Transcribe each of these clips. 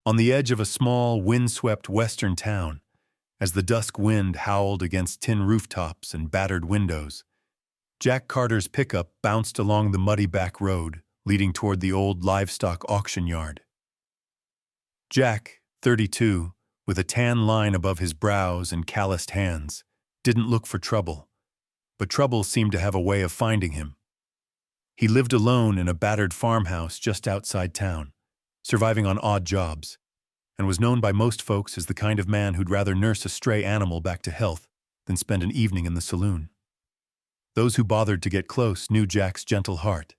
On the edge of a small, windswept western town, as the dusk wind howled against tin rooftops and battered windows, Jack Carter's pickup bounced along the muddy back road leading toward the old livestock auction yard. Jack, 32, with a tan line above his brows and calloused hands, didn't look for trouble, but trouble seemed to have a way of finding him. He lived alone in a battered farmhouse just outside town, surviving on odd jobs, and was known by most folks as the kind of man who'd rather nurse a stray animal back to health than spend an evening in the saloon. Those who bothered to get close knew Jack's gentle heart,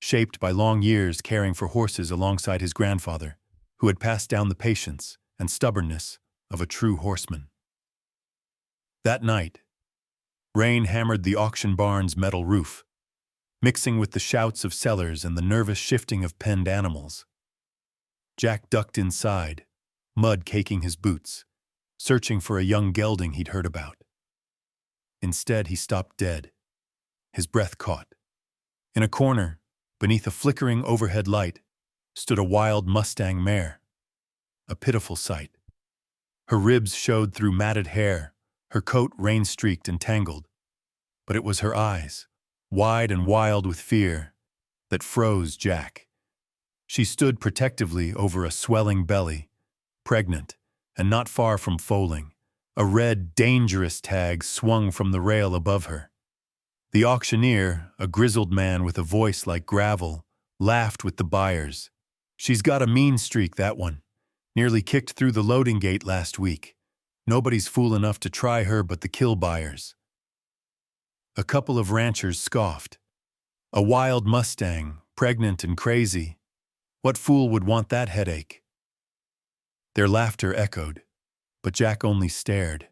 shaped by long years caring for horses alongside his grandfather, who had passed down the patience and stubbornness of a true horseman. That night, rain hammered the auction barn's metal roof, mixing with the shouts of sellers and the nervous shifting of penned animals. Jack ducked inside, mud caking his boots, searching for a young gelding he'd heard about. Instead, he stopped dead, his breath caught. In a corner, beneath a flickering overhead light, stood a wild Mustang mare, a pitiful sight. Her ribs showed through matted hair, her coat rain-streaked and tangled, but it was her eyes, wide and wild with fear, that froze Jack. She stood protectively over a swelling belly, pregnant and not far from foaling. A red, dangerous tag swung from the rail above her. The auctioneer, a grizzled man with a voice like gravel, laughed with the buyers. "She's got a mean streak, that one. Nearly kicked through the loading gate last week. Nobody's fool enough to try her but the kill buyers." A couple of ranchers scoffed. A wild Mustang, pregnant and crazy. What fool would want that headache? Their laughter echoed, but Jack only stared.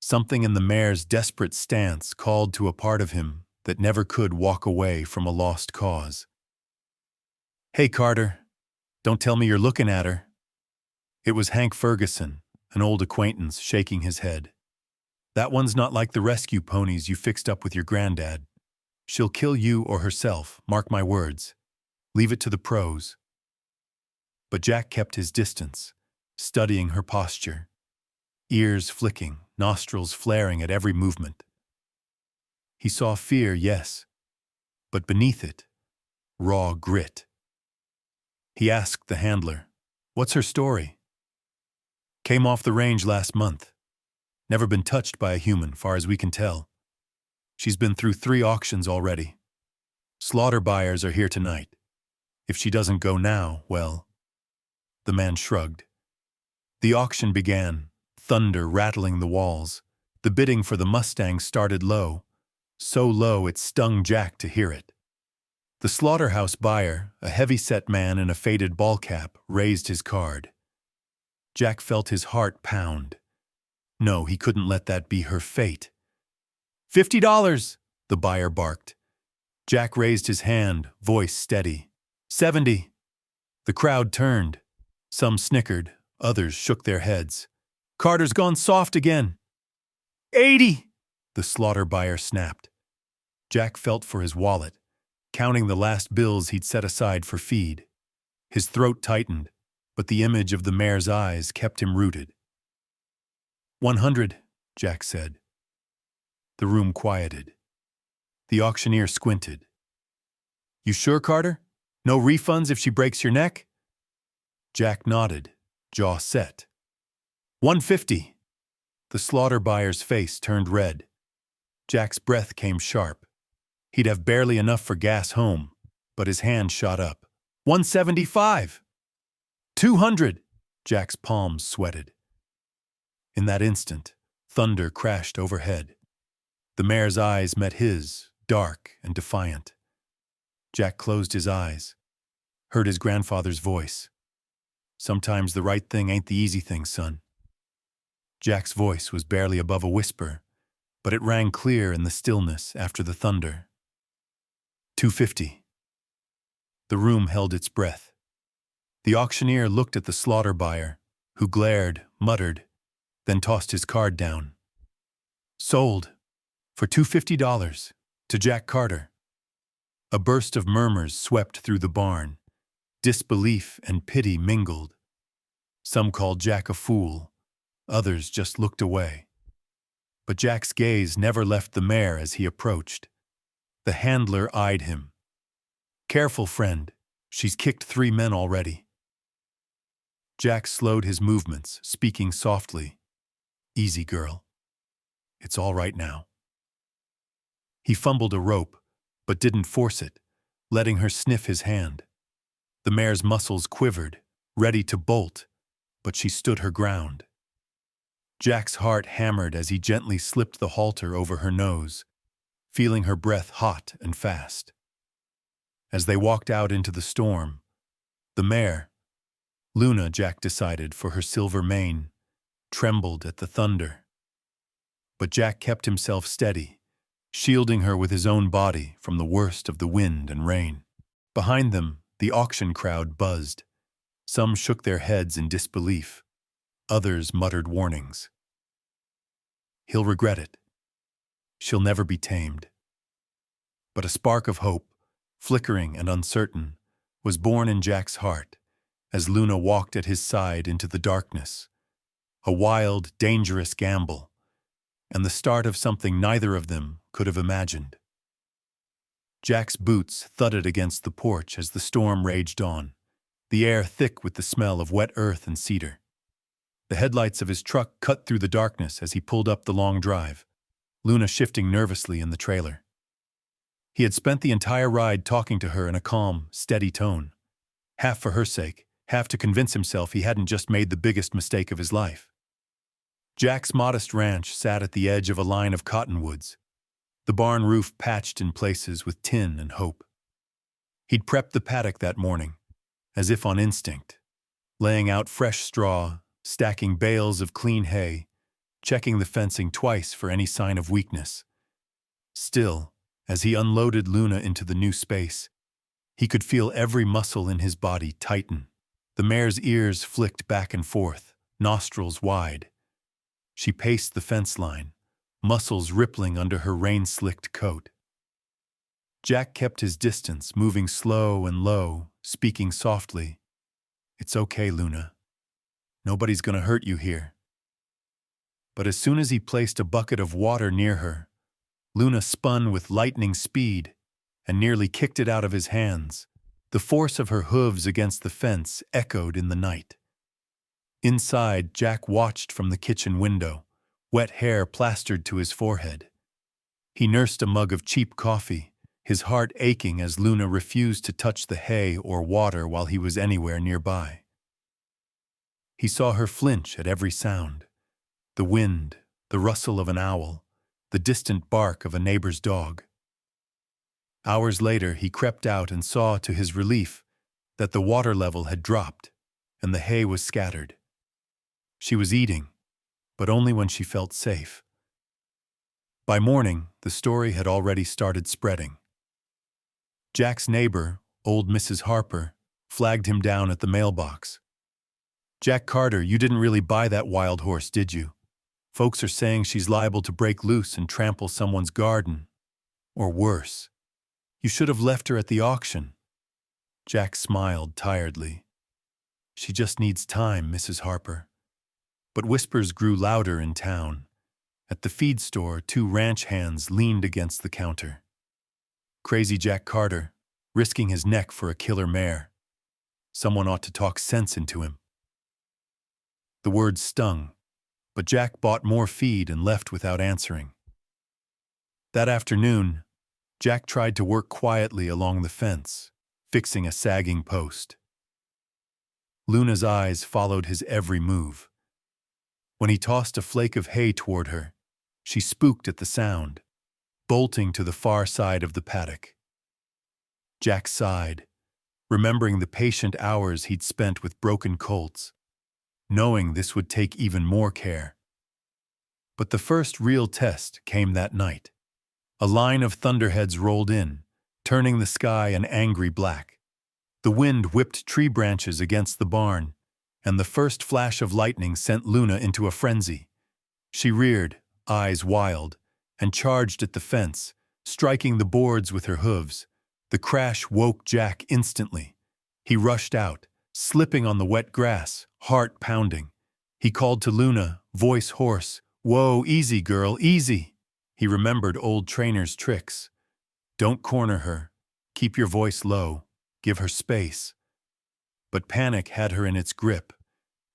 Something in the mare's desperate stance called to a part of him that never could walk away from a lost cause. "Hey, Carter, don't tell me you're looking at her." It was Hank Ferguson, an old acquaintance, shaking his head. "That one's not like the rescue ponies you fixed up with your granddad. She'll kill you or herself, mark my words. Leave it to the pros." But Jack kept his distance, studying her posture, ears flicking, nostrils flaring at every movement. He saw fear, yes, but beneath it, raw grit. He asked the handler, "What's her story?" "Came off the range last month. Never been touched by a human, far as we can tell. She's been through 3 auctions already. Slaughter buyers are here tonight. If she doesn't go now, well..." The man shrugged. The auction began, thunder rattling the walls. The bidding for the Mustang started low, so low it stung Jack to hear it. The slaughterhouse buyer, a heavy-set man in a faded ball cap, raised his card. Jack felt his heart pound. No, he couldn't let that be her fate. $50, the buyer barked. Jack raised his hand, voice steady. 70. The crowd turned. Some snickered, others shook their heads. "Carter's gone soft again." 80, the slaughter buyer snapped. Jack felt for his wallet, counting the last bills he'd set aside for feed. His throat tightened, but the image of the mare's eyes kept him rooted. 100, Jack said. The room quieted. The auctioneer squinted. "You sure, Carter? No refunds if she breaks your neck?" Jack nodded, jaw set. 150. The slaughter buyer's face turned red. Jack's breath came sharp. He'd have barely enough for gas home, but his hand shot up. 175. 200. Jack's palms sweated. In that instant, thunder crashed overhead. The mare's eyes met his, dark and defiant. Jack closed his eyes, heard his grandfather's voice. "Sometimes the right thing ain't the easy thing, son." Jack's voice was barely above a whisper, but it rang clear in the stillness after the thunder. 250. The room held its breath. The auctioneer looked at the slaughter buyer, who glared, muttered, then tossed his card down. "Sold. For $250. To Jack Carter." A burst of murmurs swept through the barn. Disbelief and pity mingled. Some called Jack a fool, others just looked away. But Jack's gaze never left the mare as he approached. The handler eyed him. "Careful, friend. She's kicked 3 men already." Jack slowed his movements, speaking softly. "Easy, girl. It's all right now." He fumbled a rope, but didn't force it, letting her sniff his hand. The mare's muscles quivered, ready to bolt, but she stood her ground. Jack's heart hammered as he gently slipped the halter over her nose, feeling her breath hot and fast. As they walked out into the storm, the mare, Luna, Jack decided for her silver mane, trembled at the thunder. But Jack kept himself steady, shielding her with his own body from the worst of the wind and rain. Behind them, the auction crowd buzzed. Some shook their heads in disbelief. Others muttered warnings. "He'll regret it. She'll never be tamed." But a spark of hope, flickering and uncertain, was born in Jack's heart as Luna walked at his side into the darkness. A wild, dangerous gamble, and the start of something neither of them could have imagined. Jack's boots thudded against the porch as the storm raged on, the air thick with the smell of wet earth and cedar. The headlights of his truck cut through the darkness as he pulled up the long drive, Luna shifting nervously in the trailer. He had spent the entire ride talking to her in a calm, steady tone, half for her sake, half to convince himself he hadn't just made the biggest mistake of his life. Jack's modest ranch sat at the edge of a line of cottonwoods, the barn roof patched in places with tin and hope. He'd prepped the paddock that morning, as if on instinct, laying out fresh straw, stacking bales of clean hay, checking the fencing twice for any sign of weakness. Still, as he unloaded Luna into the new space, he could feel every muscle in his body tighten. The mare's ears flicked back and forth, nostrils wide. She paced the fence line, muscles rippling under her rain-slicked coat. Jack kept his distance, moving slow and low, speaking softly. "It's okay, Luna. Nobody's gonna hurt you here." But as soon as he placed a bucket of water near her, Luna spun with lightning speed and nearly kicked it out of his hands. The force of her hooves against the fence echoed in the night. Inside, Jack watched from the kitchen window, wet hair plastered to his forehead. He nursed a mug of cheap coffee, his heart aching as Luna refused to touch the hay or water while he was anywhere nearby. He saw her flinch at every sound. The wind, the rustle of an owl, the distant bark of a neighbor's dog. Hours later, he crept out and saw, to his relief, that the water level had dropped and the hay was scattered. She was eating, but only when she felt safe. By morning, the story had already started spreading. Jack's neighbor, old Mrs. Harper, flagged him down at the mailbox. "Jack Carter, you didn't really buy that wild horse, did you? Folks are saying she's liable to break loose and trample someone's garden. Or worse. You should have left her at the auction." Jack smiled tiredly. "She just needs time, Mrs. Harper." But whispers grew louder in town. At the feed store, 2 ranch hands leaned against the counter. Crazy Jack Carter, risking his neck for a killer mare. Someone ought to talk sense into him. The words stung, but Jack bought more feed and left without answering. That afternoon, Jack tried to work quietly along the fence, fixing a sagging post. Luna's eyes followed his every move. When he tossed a flake of hay toward her, she spooked at the sound, bolting to the far side of the paddock. Jack sighed, remembering the patient hours he'd spent with broken colts, knowing this would take even more care. But the first real test came that night. A line of thunderheads rolled in, turning the sky an angry black. The wind whipped tree branches against the barn, and the first flash of lightning sent Luna into a frenzy. She reared, eyes wild, and charged at the fence, striking the boards with her hooves. The crash woke Jack instantly. He rushed out, slipping on the wet grass, heart pounding. He called to Luna, voice hoarse, "Whoa, easy, girl, easy." He remembered old trainer's tricks. Don't corner her. Keep your voice low. Give her space. But panic had her in its grip.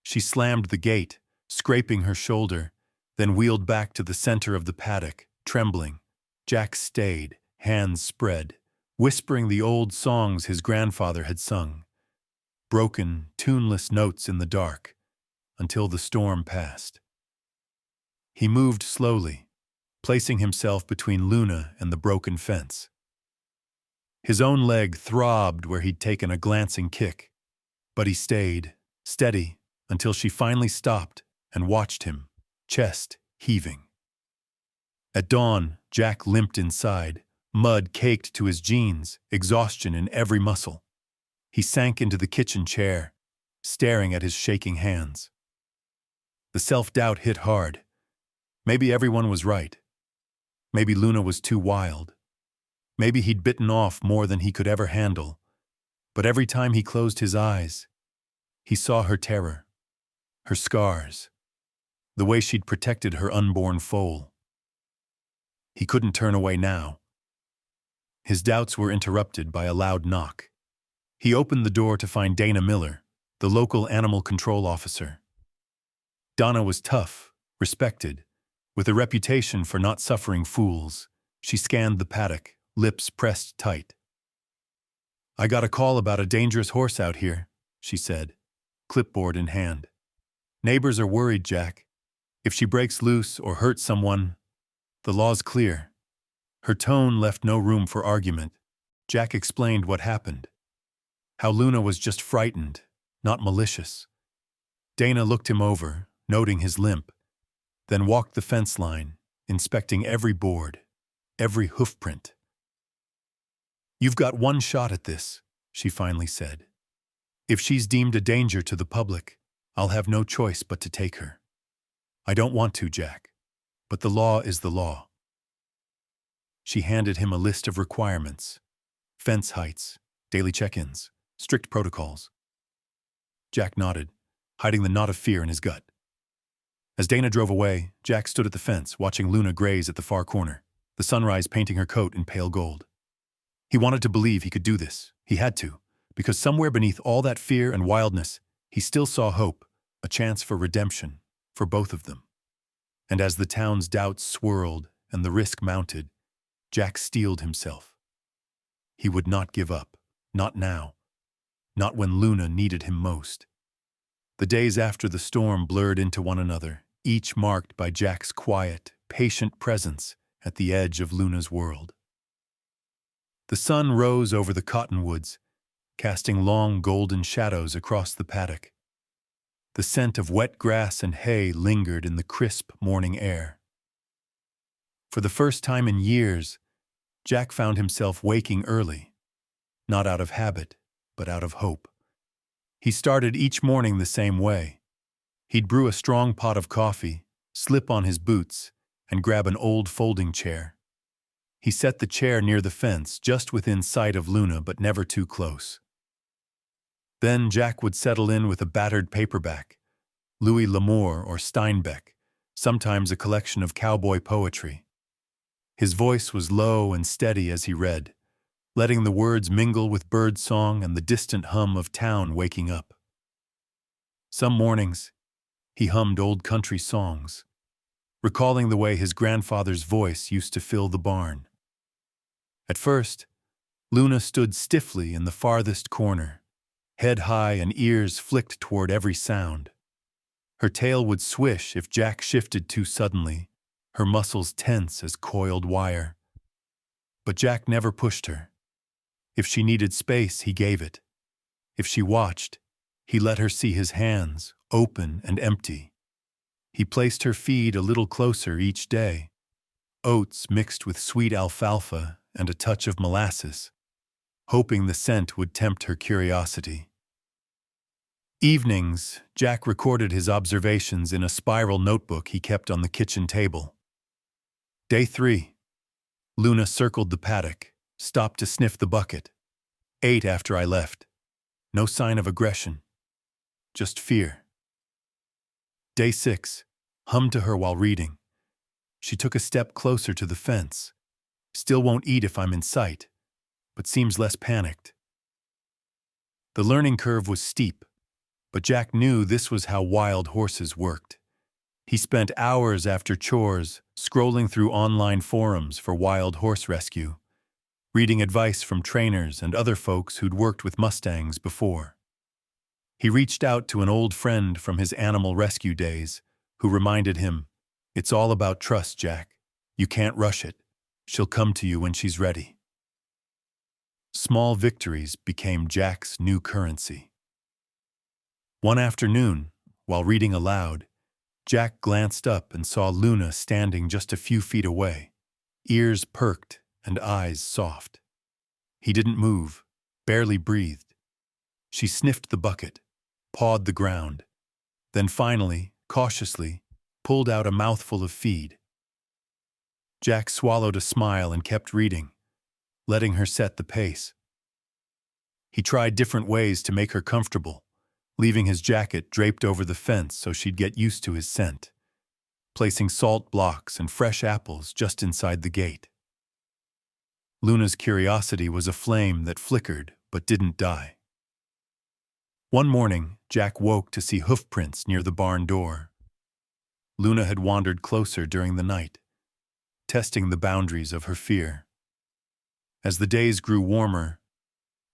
She slammed the gate, scraping her shoulder, then wheeled back to the center of the paddock, trembling. Jack stayed, hands spread, whispering the old songs his grandfather had sung. Broken, tuneless notes in the dark, until the storm passed. He moved slowly, placing himself between Luna and the broken fence. His own leg throbbed where he'd taken a glancing kick, but he stayed, steady, until she finally stopped and watched him, chest heaving. At dawn, Jack limped inside, mud caked to his jeans, exhaustion in every muscle. He sank into the kitchen chair, staring at his shaking hands. The self-doubt hit hard. Maybe everyone was right. Maybe Luna was too wild. Maybe he'd bitten off more than he could ever handle. But every time he closed his eyes, he saw her terror, her scars, the way she'd protected her unborn foal. He couldn't turn away now. His doubts were interrupted by a loud knock. He opened the door to find Dana Miller, the local animal control officer. Donna was tough, respected, with a reputation for not suffering fools. She scanned the paddock, lips pressed tight. "I got a call about a dangerous horse out here," she said, clipboard in hand. "Neighbors are worried, Jack. If she breaks loose or hurts someone, the law's clear." Her tone left no room for argument. Jack explained what happened. How Luna was just frightened, not malicious. Dana looked him over, noting his limp, then walked the fence line, inspecting every board, every hoofprint. "You've got one shot at this," she finally said. "If she's deemed a danger to the public, I'll have no choice but to take her. I don't want to, Jack, but the law is the law." She handed him a list of requirements: fence heights, daily check-ins, strict protocols. Jack nodded, hiding the knot of fear in his gut. As Dana drove away, Jack stood at the fence, watching Luna graze at the far corner, the sunrise painting her coat in pale gold. He wanted to believe he could do this. He had to, because somewhere beneath all that fear and wildness, he still saw hope, a chance for redemption, for both of them. And as the town's doubts swirled and the risk mounted, Jack steeled himself. He would not give up, not now, not when Luna needed him most. The days after the storm blurred into one another, each marked by Jack's quiet, patient presence at the edge of Luna's world. The sun rose over the cottonwoods, casting long golden shadows across the paddock. The scent of wet grass and hay lingered in the crisp morning air. For the first time in years, Jack found himself waking early, not out of habit, but out of hope. He started each morning the same way. He'd brew a strong pot of coffee, slip on his boots, and grab an old folding chair. He set the chair near the fence, just within sight of Luna, but never too close. Then Jack would settle in with a battered paperback, Louis L'Amour or Steinbeck, sometimes a collection of cowboy poetry. His voice was low and steady as he read, letting the words mingle with bird song and the distant hum of town waking up. Some mornings, he hummed old country songs, recalling the way his grandfather's voice used to fill the barn. At first, Luna stood stiffly in the farthest corner, head high and ears flicked toward every sound. Her tail would swish if Jack shifted too suddenly, her muscles tense as coiled wire. But Jack never pushed her. If she needed space, he gave it. If she watched, he let her see his hands, open and empty. He placed her feed a little closer each day, oats mixed with sweet alfalfa and a touch of molasses, hoping the scent would tempt her curiosity. Evenings, Jack recorded his observations in a spiral notebook he kept on the kitchen table. Day 3. Luna circled the paddock, stopped to sniff the bucket. Ate after I left. No sign of aggression, just fear. Day 6 hummed to her while reading. She took a step closer to the fence. Still won't eat if I'm in sight, but seems less panicked. The learning curve was steep, but Jack knew this was how wild horses worked. He spent hours after chores scrolling through online forums for wild horse rescue, reading advice from trainers and other folks who'd worked with Mustangs before. He reached out to an old friend from his animal rescue days who reminded him, "It's all about trust, Jack. You can't rush it. She'll come to you when she's ready." Small victories became Jack's new currency. One afternoon, while reading aloud, Jack glanced up and saw Luna standing just a few feet away, ears perked and eyes soft. He didn't move, barely breathed. She sniffed the bucket, pawed the ground, then finally, cautiously, pulled out a mouthful of feed. Jack swallowed a smile and kept reading, letting her set the pace. He tried different ways to make her comfortable, leaving his jacket draped over the fence so she'd get used to his scent, placing salt blocks and fresh apples just inside the gate. Luna's curiosity was a flame that flickered but didn't die. One morning, Jack woke to see hoofprints near the barn door. Luna had wandered closer during the night, testing the boundaries of her fear. As the days grew warmer,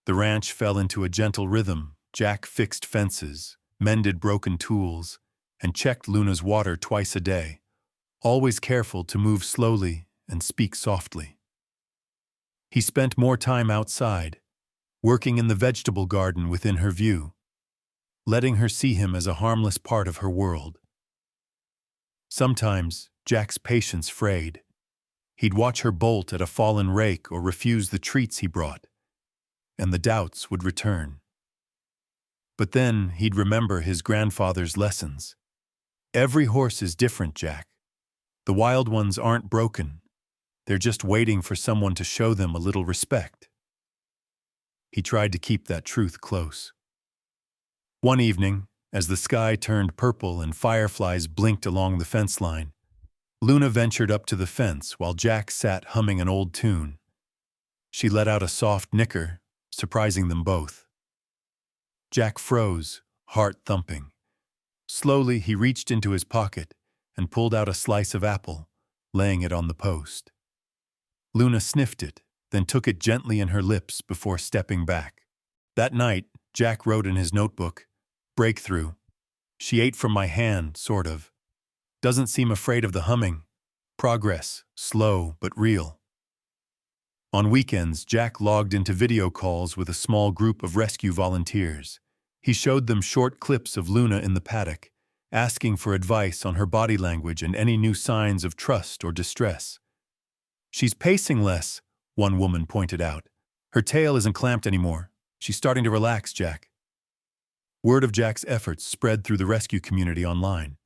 the ranch fell into a gentle rhythm. Jack fixed fences, mended broken tools, and checked Luna's water twice a day, always careful to move slowly and speak softly. He spent more time outside, working in the vegetable garden within her view, letting her see him as a harmless part of her world. Sometimes, Jack's patience frayed. He'd watch her bolt at a fallen rake or refuse the treats he brought, and the doubts would return. But then he'd remember his grandfather's lessons. Every horse is different, Jack. The wild ones aren't broken. They're just waiting for someone to show them a little respect. He tried to keep that truth close. One evening, as the sky turned purple and fireflies blinked along the fence line, Luna ventured up to the fence while Jack sat humming an old tune. She let out a soft nicker, surprising them both. Jack froze, heart thumping. Slowly, he reached into his pocket and pulled out a slice of apple, laying it on the post. Luna sniffed it, then took it gently in her lips before stepping back. That night, Jack wrote in his notebook, "Breakthrough. She ate from my hand, sort of. Doesn't seem afraid of the humming. Progress, slow but real." On weekends, Jack logged into video calls with a small group of rescue volunteers. He showed them short clips of Luna in the paddock, asking for advice on her body language and any new signs of trust or distress. "She's pacing less," one woman pointed out. "Her tail isn't clamped anymore. She's starting to relax, Jack." Word of Jack's efforts spread through the rescue community online,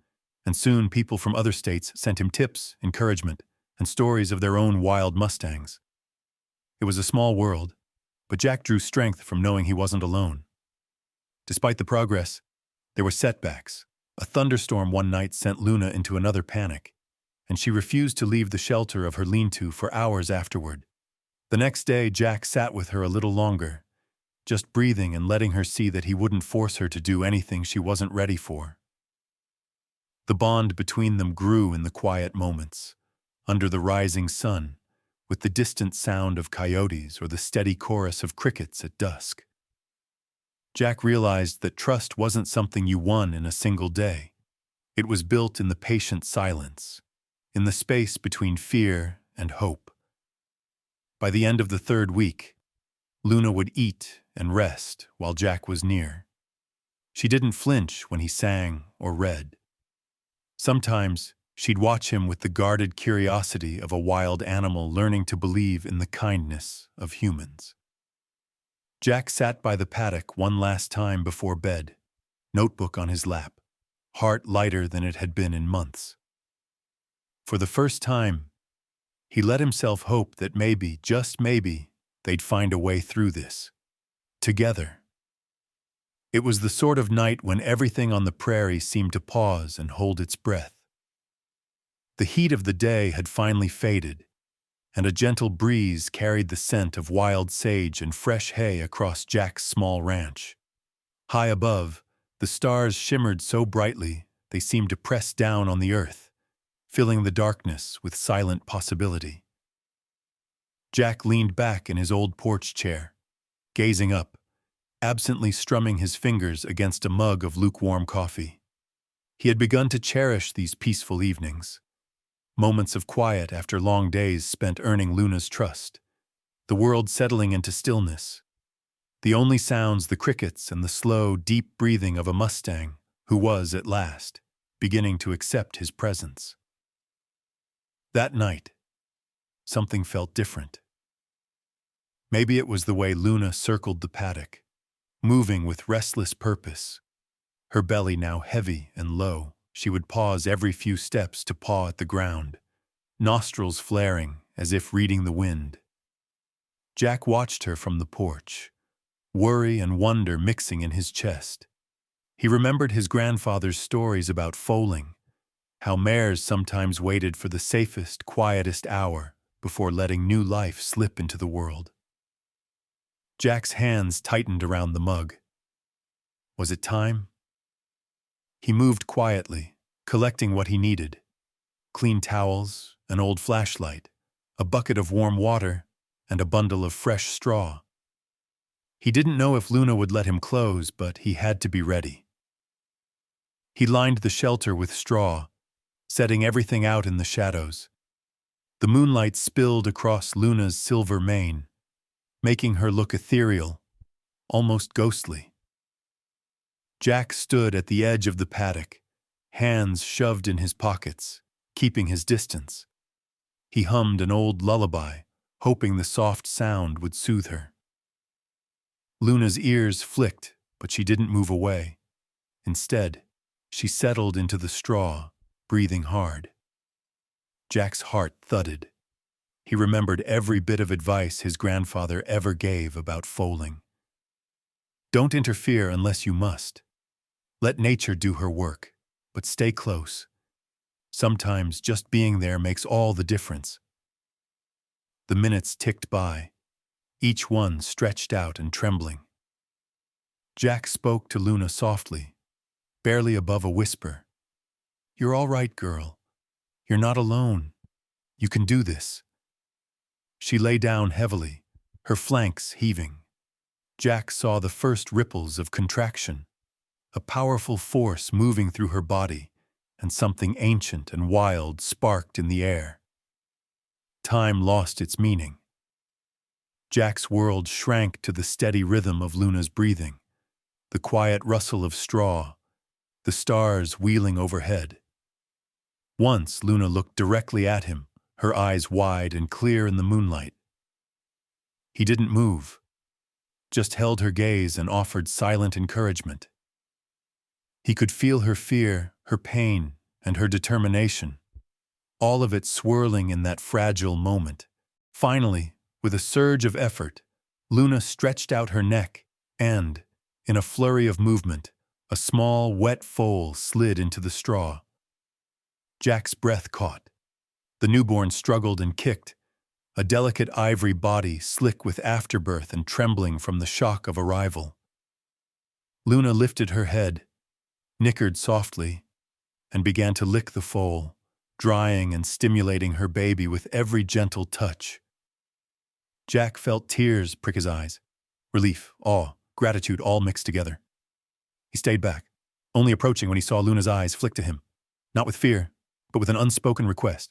and soon people from other states sent him tips, encouragement, and stories of their own wild Mustangs. It was a small world, but Jack drew strength from knowing he wasn't alone. Despite the progress, there were setbacks. A thunderstorm one night sent Luna into another panic, and she refused to leave the shelter of her lean-to for hours afterward. The next day, Jack sat with her a little longer, just breathing and letting her see that he wouldn't force her to do anything she wasn't ready for. The bond between them grew in the quiet moments, under the rising sun, with the distant sound of coyotes or the steady chorus of crickets at dusk. Jack realized that trust wasn't something you won in a single day. It was built in the patient silence, in the space between fear and hope. By the end of the third week, Luna would eat and rest while Jack was near. She didn't flinch when he sang or read. Sometimes, she'd watch him with the guarded curiosity of a wild animal learning to believe in the kindness of humans. Jack sat by the paddock one last time before bed, notebook on his lap, heart lighter than it had been in months. For the first time, he let himself hope that maybe, just maybe, they'd find a way through this. Together. It was the sort of night when everything on the prairie seemed to pause and hold its breath. The heat of the day had finally faded, and a gentle breeze carried the scent of wild sage and fresh hay across Jack's small ranch. High above, the stars shimmered so brightly they seemed to press down on the earth, filling the darkness with silent possibility. Jack leaned back in his old porch chair, gazing up, absently strumming his fingers against a mug of lukewarm coffee. He had begun to cherish these peaceful evenings, moments of quiet after long days spent earning Luna's trust, the world settling into stillness. The only sounds the crickets and the slow, deep breathing of a Mustang who was, at last, beginning to accept his presence. That night, something felt different. Maybe it was the way Luna circled the paddock, moving with restless purpose. Her belly now heavy and low, she would pause every few steps to paw at the ground, nostrils flaring as if reading the wind. Jack watched her from the porch, worry and wonder mixing in his chest. He remembered his grandfather's stories about foaling, how mares sometimes waited for the safest, quietest hour before letting new life slip into the world. Jack's hands tightened around the mug. Was it time? He moved quietly, collecting what he needed: clean towels, an old flashlight, a bucket of warm water, and a bundle of fresh straw. He didn't know if Luna would let him close, but he had to be ready. He lined the shelter with straw, setting everything out in the shadows. The moonlight spilled across Luna's silver mane, making her look ethereal, almost ghostly. Jack stood at the edge of the paddock, hands shoved in his pockets, keeping his distance. He hummed an old lullaby, hoping the soft sound would soothe her. Luna's ears flicked, but she didn't move away. Instead, she settled into the straw, breathing hard. Jack's heart thudded. He remembered every bit of advice his grandfather ever gave about foaling. Don't interfere unless you must. Let nature do her work, but stay close. Sometimes just being there makes all the difference. The minutes ticked by, each one stretched out and trembling. Jack spoke to Luna softly, barely above a whisper. "You're all right, girl. You're not alone. You can do this." She lay down heavily, her flanks heaving. Jack saw the first ripples of contraction, a powerful force moving through her body, and something ancient and wild sparked in the air. Time lost its meaning. Jack's world shrank to the steady rhythm of Luna's breathing, the quiet rustle of straw, the stars wheeling overhead. Once Luna looked directly at him, her eyes wide and clear in the moonlight. He didn't move, just held her gaze and offered silent encouragement. He could feel her fear, her pain, and her determination, all of it swirling in that fragile moment. Finally, with a surge of effort, Luna stretched out her neck and, in a flurry of movement, a small, wet foal slid into the straw. Jack's breath caught. The newborn struggled and kicked, a delicate ivory body slick with afterbirth and trembling from the shock of arrival. Luna lifted her head, nickered softly, and began to lick the foal, drying and stimulating her baby with every gentle touch. Jack felt tears prick his eyes, relief, awe, gratitude all mixed together. He stayed back, only approaching when he saw Luna's eyes flick to him, not with fear, but with an unspoken request.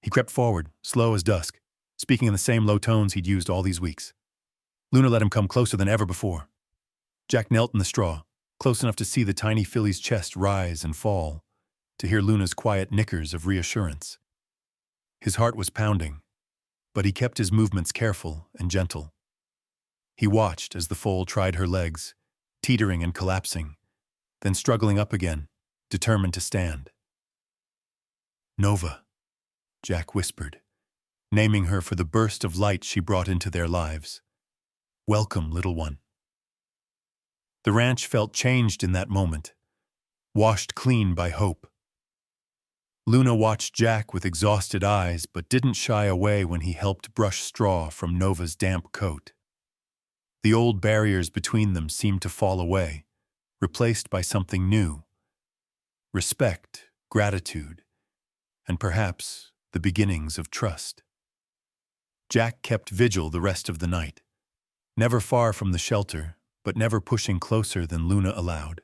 He crept forward, slow as dusk, speaking in the same low tones he'd used all these weeks. Luna let him come closer than ever before. Jack knelt in the straw, close enough to see the tiny filly's chest rise and fall, to hear Luna's quiet nickers of reassurance. His heart was pounding, but he kept his movements careful and gentle. He watched as the foal tried her legs, teetering and collapsing, then struggling up again, determined to stand. "Nova," Jack whispered, naming her for the burst of light she brought into their lives. "Welcome, little one." The ranch felt changed in that moment, washed clean by hope. Luna watched Jack with exhausted eyes but didn't shy away when he helped brush straw from Nova's damp coat. The old barriers between them seemed to fall away, replaced by something new: respect, gratitude, and perhaps the beginnings of trust. Jack kept vigil the rest of the night, never far from the shelter, but never pushing closer than Luna allowed.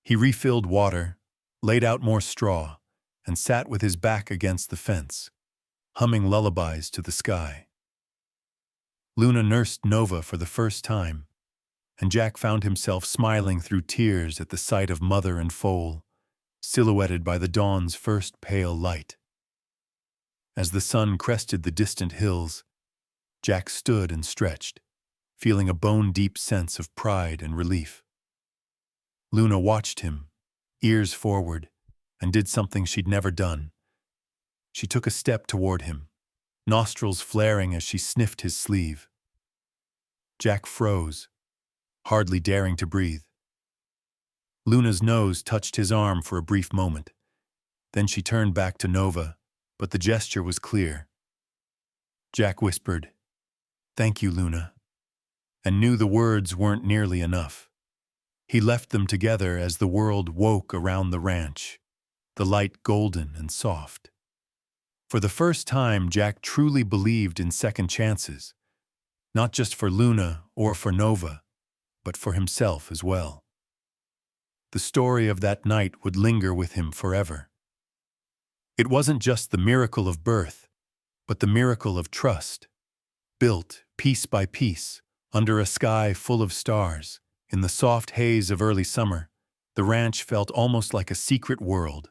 He refilled water, laid out more straw, and sat with his back against the fence, humming lullabies to the sky. Luna nursed Nova for the first time, and Jack found himself smiling through tears at the sight of mother and foal, silhouetted by the dawn's first pale light. As the sun crested the distant hills, Jack stood and stretched, feeling a bone-deep sense of pride and relief. Luna watched him, ears forward, and did something she'd never done. She took a step toward him, nostrils flaring as she sniffed his sleeve. Jack froze, hardly daring to breathe. Luna's nose touched his arm for a brief moment. Then she turned back to Nova, but the gesture was clear. Jack whispered, "Thank you, Luna," and knew the words weren't nearly enough. He left them together as the world woke around the ranch, the light golden and soft. For the first time, Jack truly believed in second chances, not just for Luna or for Nova, but for himself as well. The story of that night would linger with him forever. It wasn't just the miracle of birth, but the miracle of trust, built piece by piece under a sky full of stars. In the soft haze of early summer, the ranch felt almost like a secret world.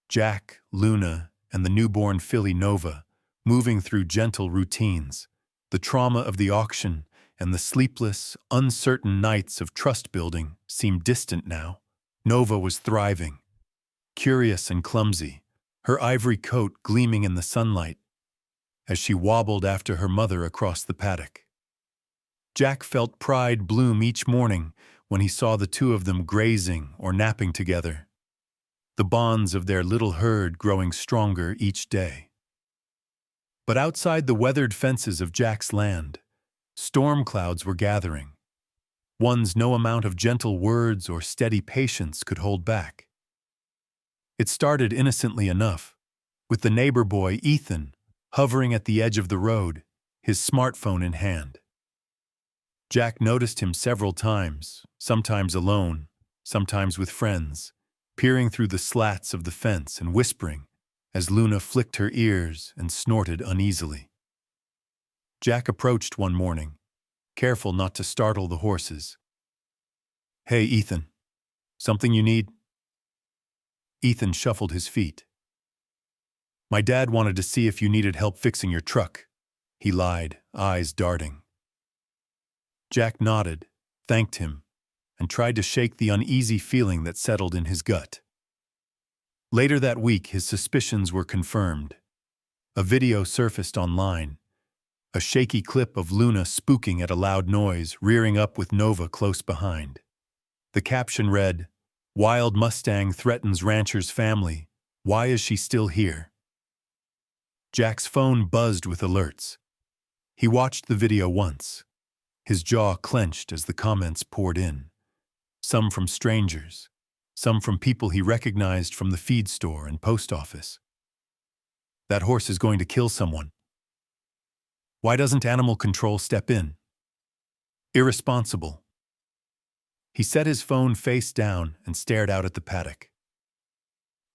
Jack, Luna, and the newborn filly Nova, moving through gentle routines, the trauma of the auction and the sleepless, uncertain nights of trust-building seemed distant now. Nova was thriving, curious and clumsy, her ivory coat gleaming in the sunlight as she wobbled after her mother across the paddock. Jack felt pride bloom each morning when he saw the two of them grazing or napping together, the bonds of their little herd growing stronger each day. But outside the weathered fences of Jack's land, storm clouds were gathering, ones no amount of gentle words or steady patience could hold back. It started innocently enough, with the neighbor boy, Ethan, hovering at the edge of the road, his smartphone in hand. Jack noticed him several times, sometimes alone, sometimes with friends, peering through the slats of the fence and whispering as Luna flicked her ears and snorted uneasily. Jack approached one morning, careful not to startle the horses. "Hey, Ethan, something you need?" Ethan shuffled his feet. "My dad wanted to see if you needed help fixing your truck," he lied, eyes darting. Jack nodded, thanked him, and tried to shake the uneasy feeling that settled in his gut. Later that week, his suspicions were confirmed. A video surfaced online, a shaky clip of Luna spooking at a loud noise, rearing up with Nova close behind. The caption read, "Wild Mustang threatens rancher's family. Why is she still here?" Jack's phone buzzed with alerts. He watched the video once, his jaw clenched as the comments poured in. Some from strangers, some from people he recognized from the feed store and post office. "That horse is going to kill someone. Why doesn't animal control step in? Irresponsible." He set his phone face down and stared out at the paddock.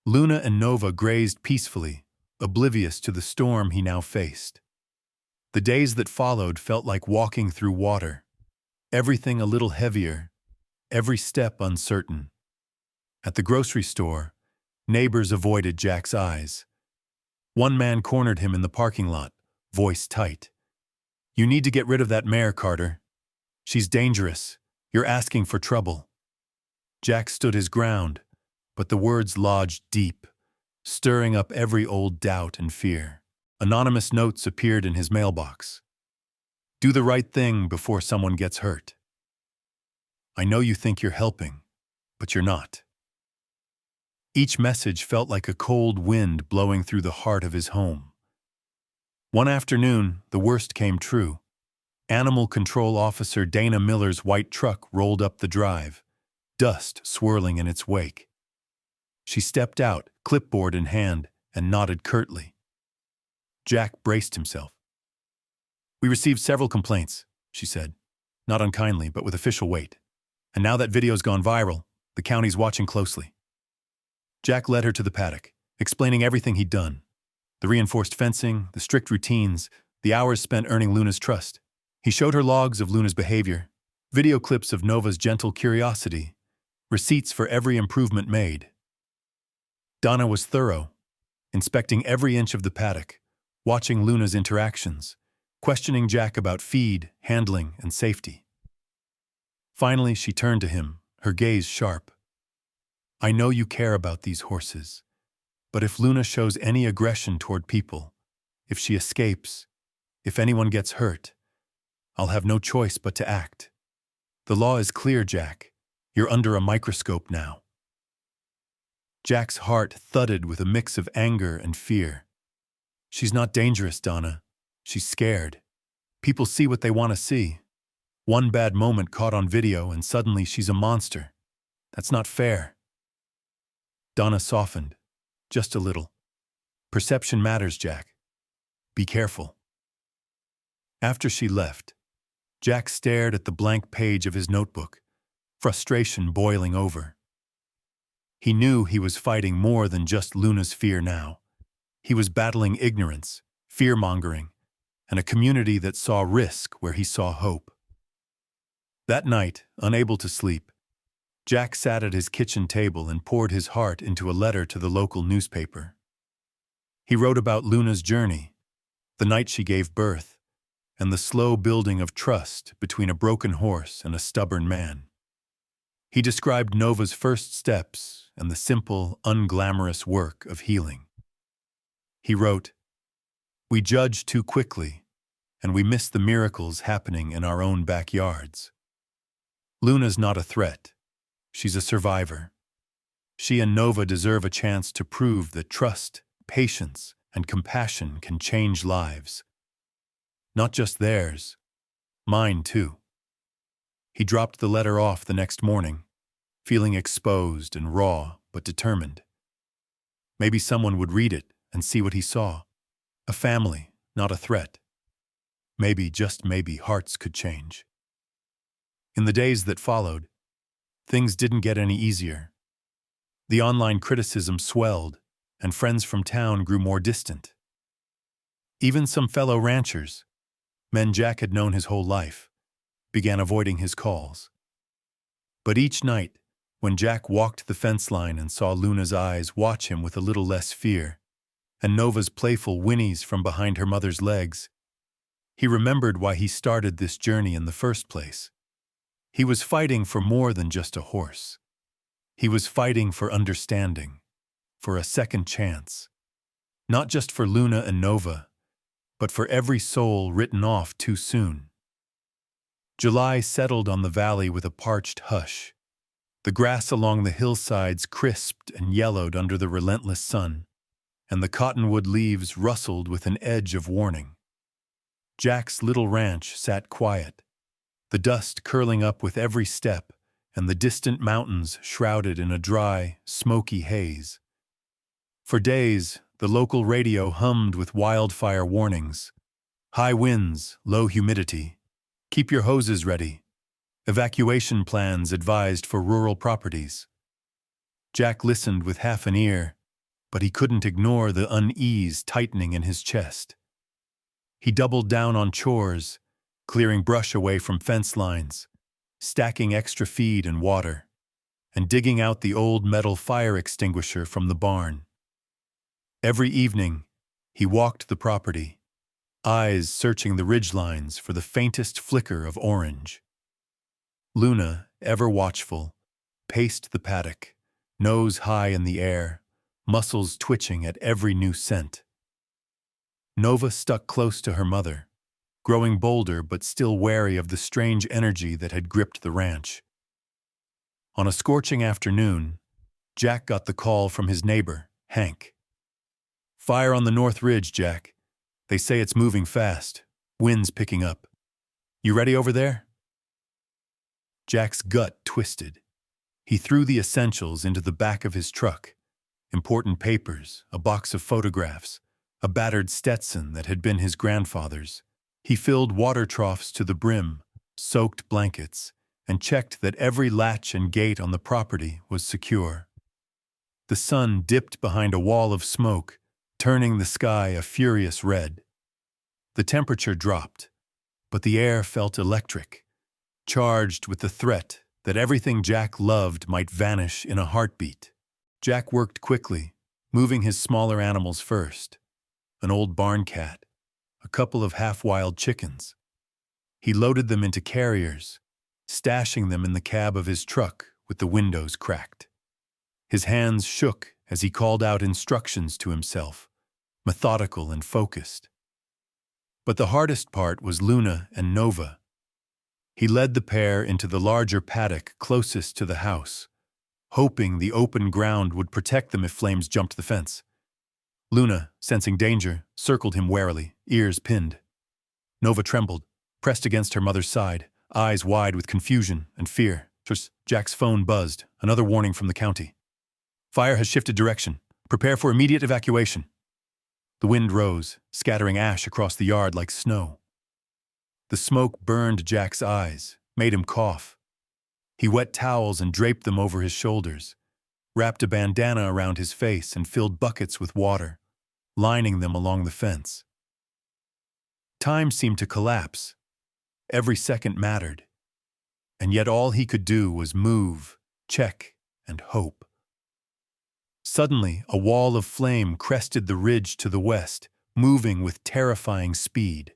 Luna and Nova grazed peacefully, oblivious to the storm he now faced. The days that followed felt like walking through water, everything a little heavier, every step uncertain. At the grocery store, neighbors avoided Jack's eyes. One man cornered him in the parking lot, voice tight. "You need to get rid of that mare, Carter. She's dangerous. You're asking for trouble." Jack stood his ground, but the words lodged deep, stirring up every old doubt and fear. Anonymous notes appeared in his mailbox. "Do the right thing before someone gets hurt." I know you think you're helping, but you're not. Each message felt like a cold wind blowing through the heart of his home. One afternoon, the worst came true. Animal Control Officer Dana Miller's white truck rolled up the drive, dust swirling in its wake. She stepped out, clipboard in hand, and nodded curtly. Jack braced himself. "We received several complaints," she said, not unkindly, but with official weight. "And now that video's gone viral, the county's watching closely." Jack led her to the paddock, explaining everything he'd done. The reinforced fencing, the strict routines, the hours spent earning Luna's trust. He showed her logs of Luna's behavior, video clips of Nova's gentle curiosity, receipts for every improvement made. Donna was thorough, inspecting every inch of the paddock, watching Luna's interactions, questioning Jack about feed, handling, and safety. Finally, she turned to him, her gaze sharp. "I know you care about these horses, but if Luna shows any aggression toward people, if she escapes, if anyone gets hurt, I'll have no choice but to act. The law is clear, Jack. You're under a microscope now." Jack's heart thudded with a mix of anger and fear. "She's not dangerous, Donna. She's scared. People see what they want to see. One bad moment caught on video and suddenly she's a monster. That's not fair." Donna softened, just a little. "Perception matters, Jack. Be careful." After she left, Jack stared at the blank page of his notebook, frustration boiling over. He knew he was fighting more than just Luna's fear now. He was battling ignorance, fear-mongering, and a community that saw risk where he saw hope. That night, unable to sleep, Jack sat at his kitchen table and poured his heart into a letter to the local newspaper. He wrote about Luna's journey, the night she gave birth, and the slow building of trust between a broken horse and a stubborn man. He described Nova's first steps and the simple, unglamorous work of healing. He wrote, "We judge too quickly, and we miss the miracles happening in our own backyards. Luna's not a threat. She's a survivor. She and Nova deserve a chance to prove that trust, patience, and compassion can change lives. Not just theirs, mine too." He dropped the letter off the next morning, feeling exposed and raw but determined. Maybe someone would read it and see what he saw. A family, not a threat. Maybe, just maybe, hearts could change. In the days that followed, things didn't get any easier. The online criticism swelled, and friends from town grew more distant. Even some fellow ranchers, men Jack had known his whole life, began avoiding his calls. But each night, when Jack walked the fence line and saw Luna's eyes watch him with a little less fear, and Nova's playful whinnies from behind her mother's legs, he remembered why he started this journey in the first place. He was fighting for more than just a horse. He was fighting for understanding, for a second chance. Not just for Luna and Nova, but for every soul written off too soon. July settled on the valley with a parched hush. The grass along the hillsides crisped and yellowed under the relentless sun, and the cottonwood leaves rustled with an edge of warning. Jack's little ranch sat quiet, the dust curling up with every step and the distant mountains shrouded in a dry, smoky haze. For days, the local radio hummed with wildfire warnings. High winds, low humidity. Keep your hoses ready. Evacuation plans advised for rural properties. Jack listened with half an ear, but he couldn't ignore the unease tightening in his chest. He doubled down on chores, clearing brush away from fence lines, stacking extra feed and water, and digging out the old metal fire extinguisher from the barn. Every evening, he walked the property, eyes searching the ridgelines for the faintest flicker of orange. Luna, ever watchful, paced the paddock, nose high in the air, muscles twitching at every new scent. Nova stuck close to her mother, growing bolder but still wary of the strange energy that had gripped the ranch. On a scorching afternoon, Jack got the call from his neighbor, Hank. "Fire on the North Ridge, Jack. They say it's moving fast. Wind's picking up. You ready over there?" Jack's gut twisted. He threw the essentials into the back of his truck: important papers, a box of photographs, a battered Stetson that had been his grandfather's. He filled water troughs to the brim, soaked blankets, and checked that every latch and gate on the property was secure. The sun dipped behind a wall of smoke, turning the sky a furious red. The temperature dropped, but the air felt electric, charged with the threat that everything Jack loved might vanish in a heartbeat. Jack worked quickly, moving his smaller animals first: an old barn cat, a couple of half-wild chickens. He loaded them into carriers, stashing them in the cab of his truck with the windows cracked. His hands shook as he called out instructions to himself, methodical and focused. But the hardest part was Luna and Nova. He led the pair into the larger paddock closest to the house, hoping the open ground would protect them if flames jumped the fence. Luna, sensing danger, circled him warily, ears pinned. Nova trembled, pressed against her mother's side, eyes wide with confusion and fear. Jack's phone buzzed, another warning from the county. "Fire has shifted direction. Prepare for immediate evacuation." The wind rose, scattering ash across the yard like snow. The smoke burned Jack's eyes, made him cough. He wet towels and draped them over his shoulders, wrapped a bandana around his face and filled buckets with water, lining them along the fence. Time seemed to collapse. Every second mattered. And yet all he could do was move, check, and hope. Suddenly, a wall of flame crested the ridge to the west, moving with terrifying speed.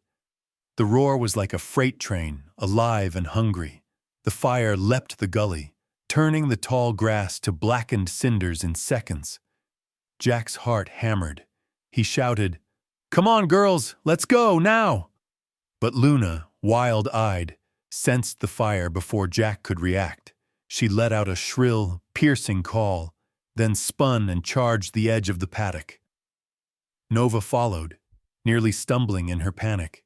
The roar was like a freight train, alive and hungry. The fire leapt the gully, turning the tall grass to blackened cinders in seconds. Jack's heart hammered. He shouted, "Come on, girls, let's go, now!" But Luna, wild-eyed, sensed the fire before Jack could react. She let out a shrill, piercing call, then spun and charged the edge of the paddock. Nova followed, nearly stumbling in her panic.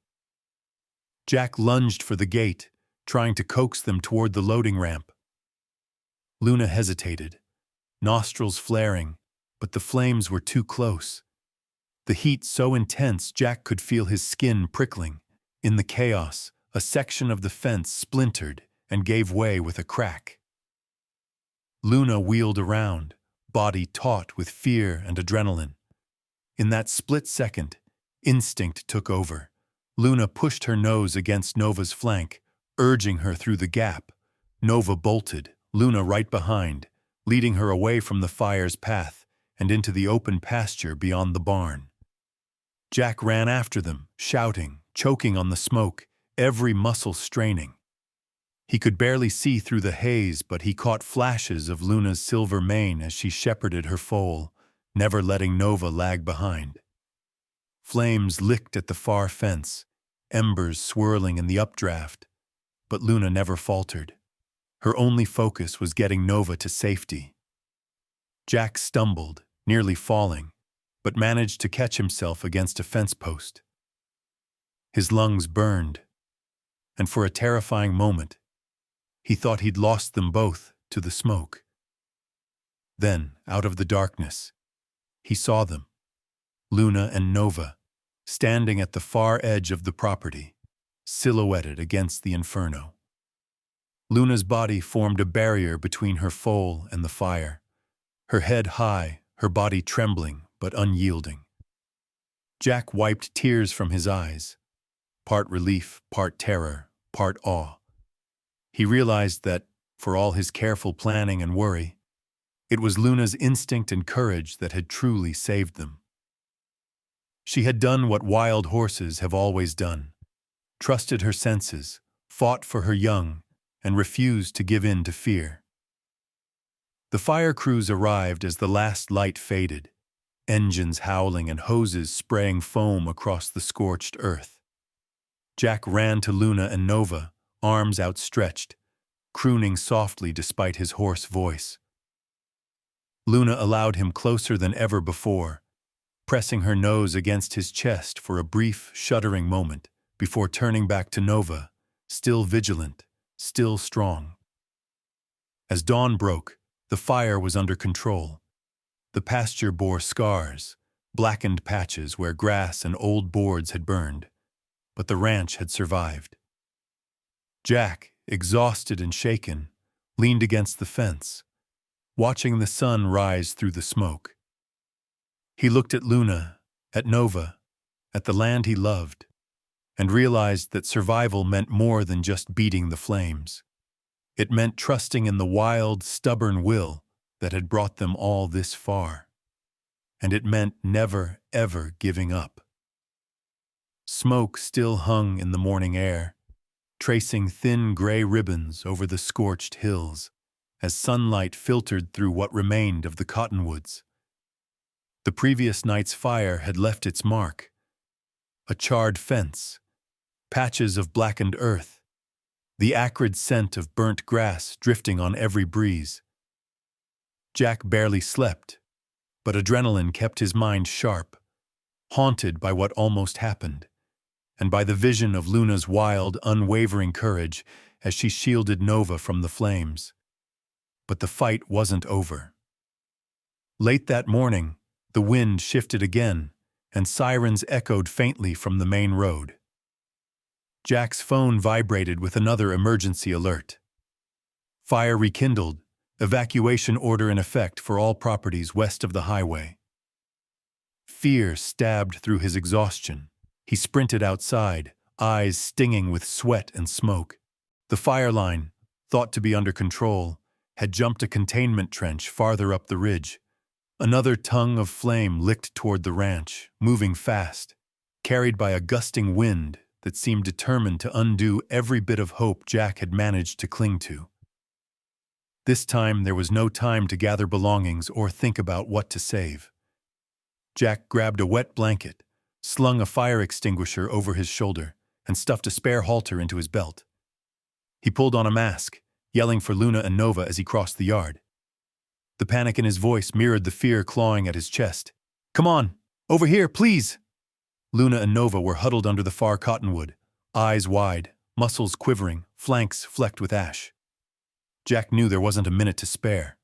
Jack lunged for the gate, trying to coax them toward the loading ramp. Luna hesitated, nostrils flaring, but the flames were too close. The heat so intense Jack could feel his skin prickling. In the chaos, a section of the fence splintered and gave way with a crack. Luna wheeled around, body taut with fear and adrenaline. In that split second, instinct took over. Luna pushed her nose against Nova's flank, urging her through the gap. Nova bolted, Luna right behind, leading her away from the fire's path and into the open pasture beyond the barn. Jack ran after them, shouting, choking on the smoke, every muscle straining. He could barely see through the haze, but he caught flashes of Luna's silver mane as she shepherded her foal, never letting Nova lag behind. Flames licked at the far fence, embers swirling in the updraft, but Luna never faltered. Her only focus was getting Nova to safety. Jack stumbled, nearly falling, but managed to catch himself against a fence post. His lungs burned, and for a terrifying moment, he thought he'd lost them both to the smoke. Then, out of the darkness, he saw them, Luna and Nova, standing at the far edge of the property, silhouetted against the inferno. Luna's body formed a barrier between her foal and the fire, her head high, her body trembling but unyielding. Jack wiped tears from his eyes, part relief, part terror, part awe. He realized that, for all his careful planning and worry, it was Luna's instinct and courage that had truly saved them. She had done what wild horses have always done, trusted her senses, fought for her young, and refused to give in to fear. The fire crews arrived as the last light faded, engines howling and hoses spraying foam across the scorched earth. Jack ran to Luna and Nova, arms outstretched, crooning softly despite his hoarse voice. Luna allowed him closer than ever before, pressing her nose against his chest for a brief, shuddering moment before turning back to Nova, still vigilant, still strong. As dawn broke, the fire was under control. The pasture bore scars, blackened patches where grass and old boards had burned, but the ranch had survived. Jack, exhausted and shaken, leaned against the fence, watching the sun rise through the smoke. He looked at Luna, at Nova, at the land he loved, and realized that survival meant more than just beating the flames. It meant trusting in the wild, stubborn will that had brought them all this far. And it meant never, ever giving up. Smoke still hung in the morning air, tracing thin gray ribbons over the scorched hills as sunlight filtered through what remained of the cottonwoods. The previous night's fire had left its mark. A charred fence, patches of blackened earth, the acrid scent of burnt grass drifting on every breeze. Jack barely slept, but adrenaline kept his mind sharp, haunted by what almost happened, and by the vision of Luna's wild, unwavering courage as she shielded Nova from the flames. But the fight wasn't over. Late that morning, the wind shifted again, and sirens echoed faintly from the main road. Jack's phone vibrated with another emergency alert. Fire rekindled, evacuation order in effect for all properties west of the highway. Fear stabbed through his exhaustion. He sprinted outside, eyes stinging with sweat and smoke. The fire line, thought to be under control, had jumped a containment trench farther up the ridge. Another tongue of flame licked toward the ranch, moving fast, carried by a gusting wind that seemed determined to undo every bit of hope Jack had managed to cling to. This time there was no time to gather belongings or think about what to save. Jack grabbed a wet blanket, slung a fire extinguisher over his shoulder, and stuffed a spare halter into his belt. He pulled on a mask, yelling for Luna and Nova as he crossed the yard. The panic in his voice mirrored the fear clawing at his chest. "Come on, over here, please!" Luna and Nova were huddled under the far cottonwood, eyes wide, muscles quivering, flanks flecked with ash. Jack knew there wasn't a minute to spare.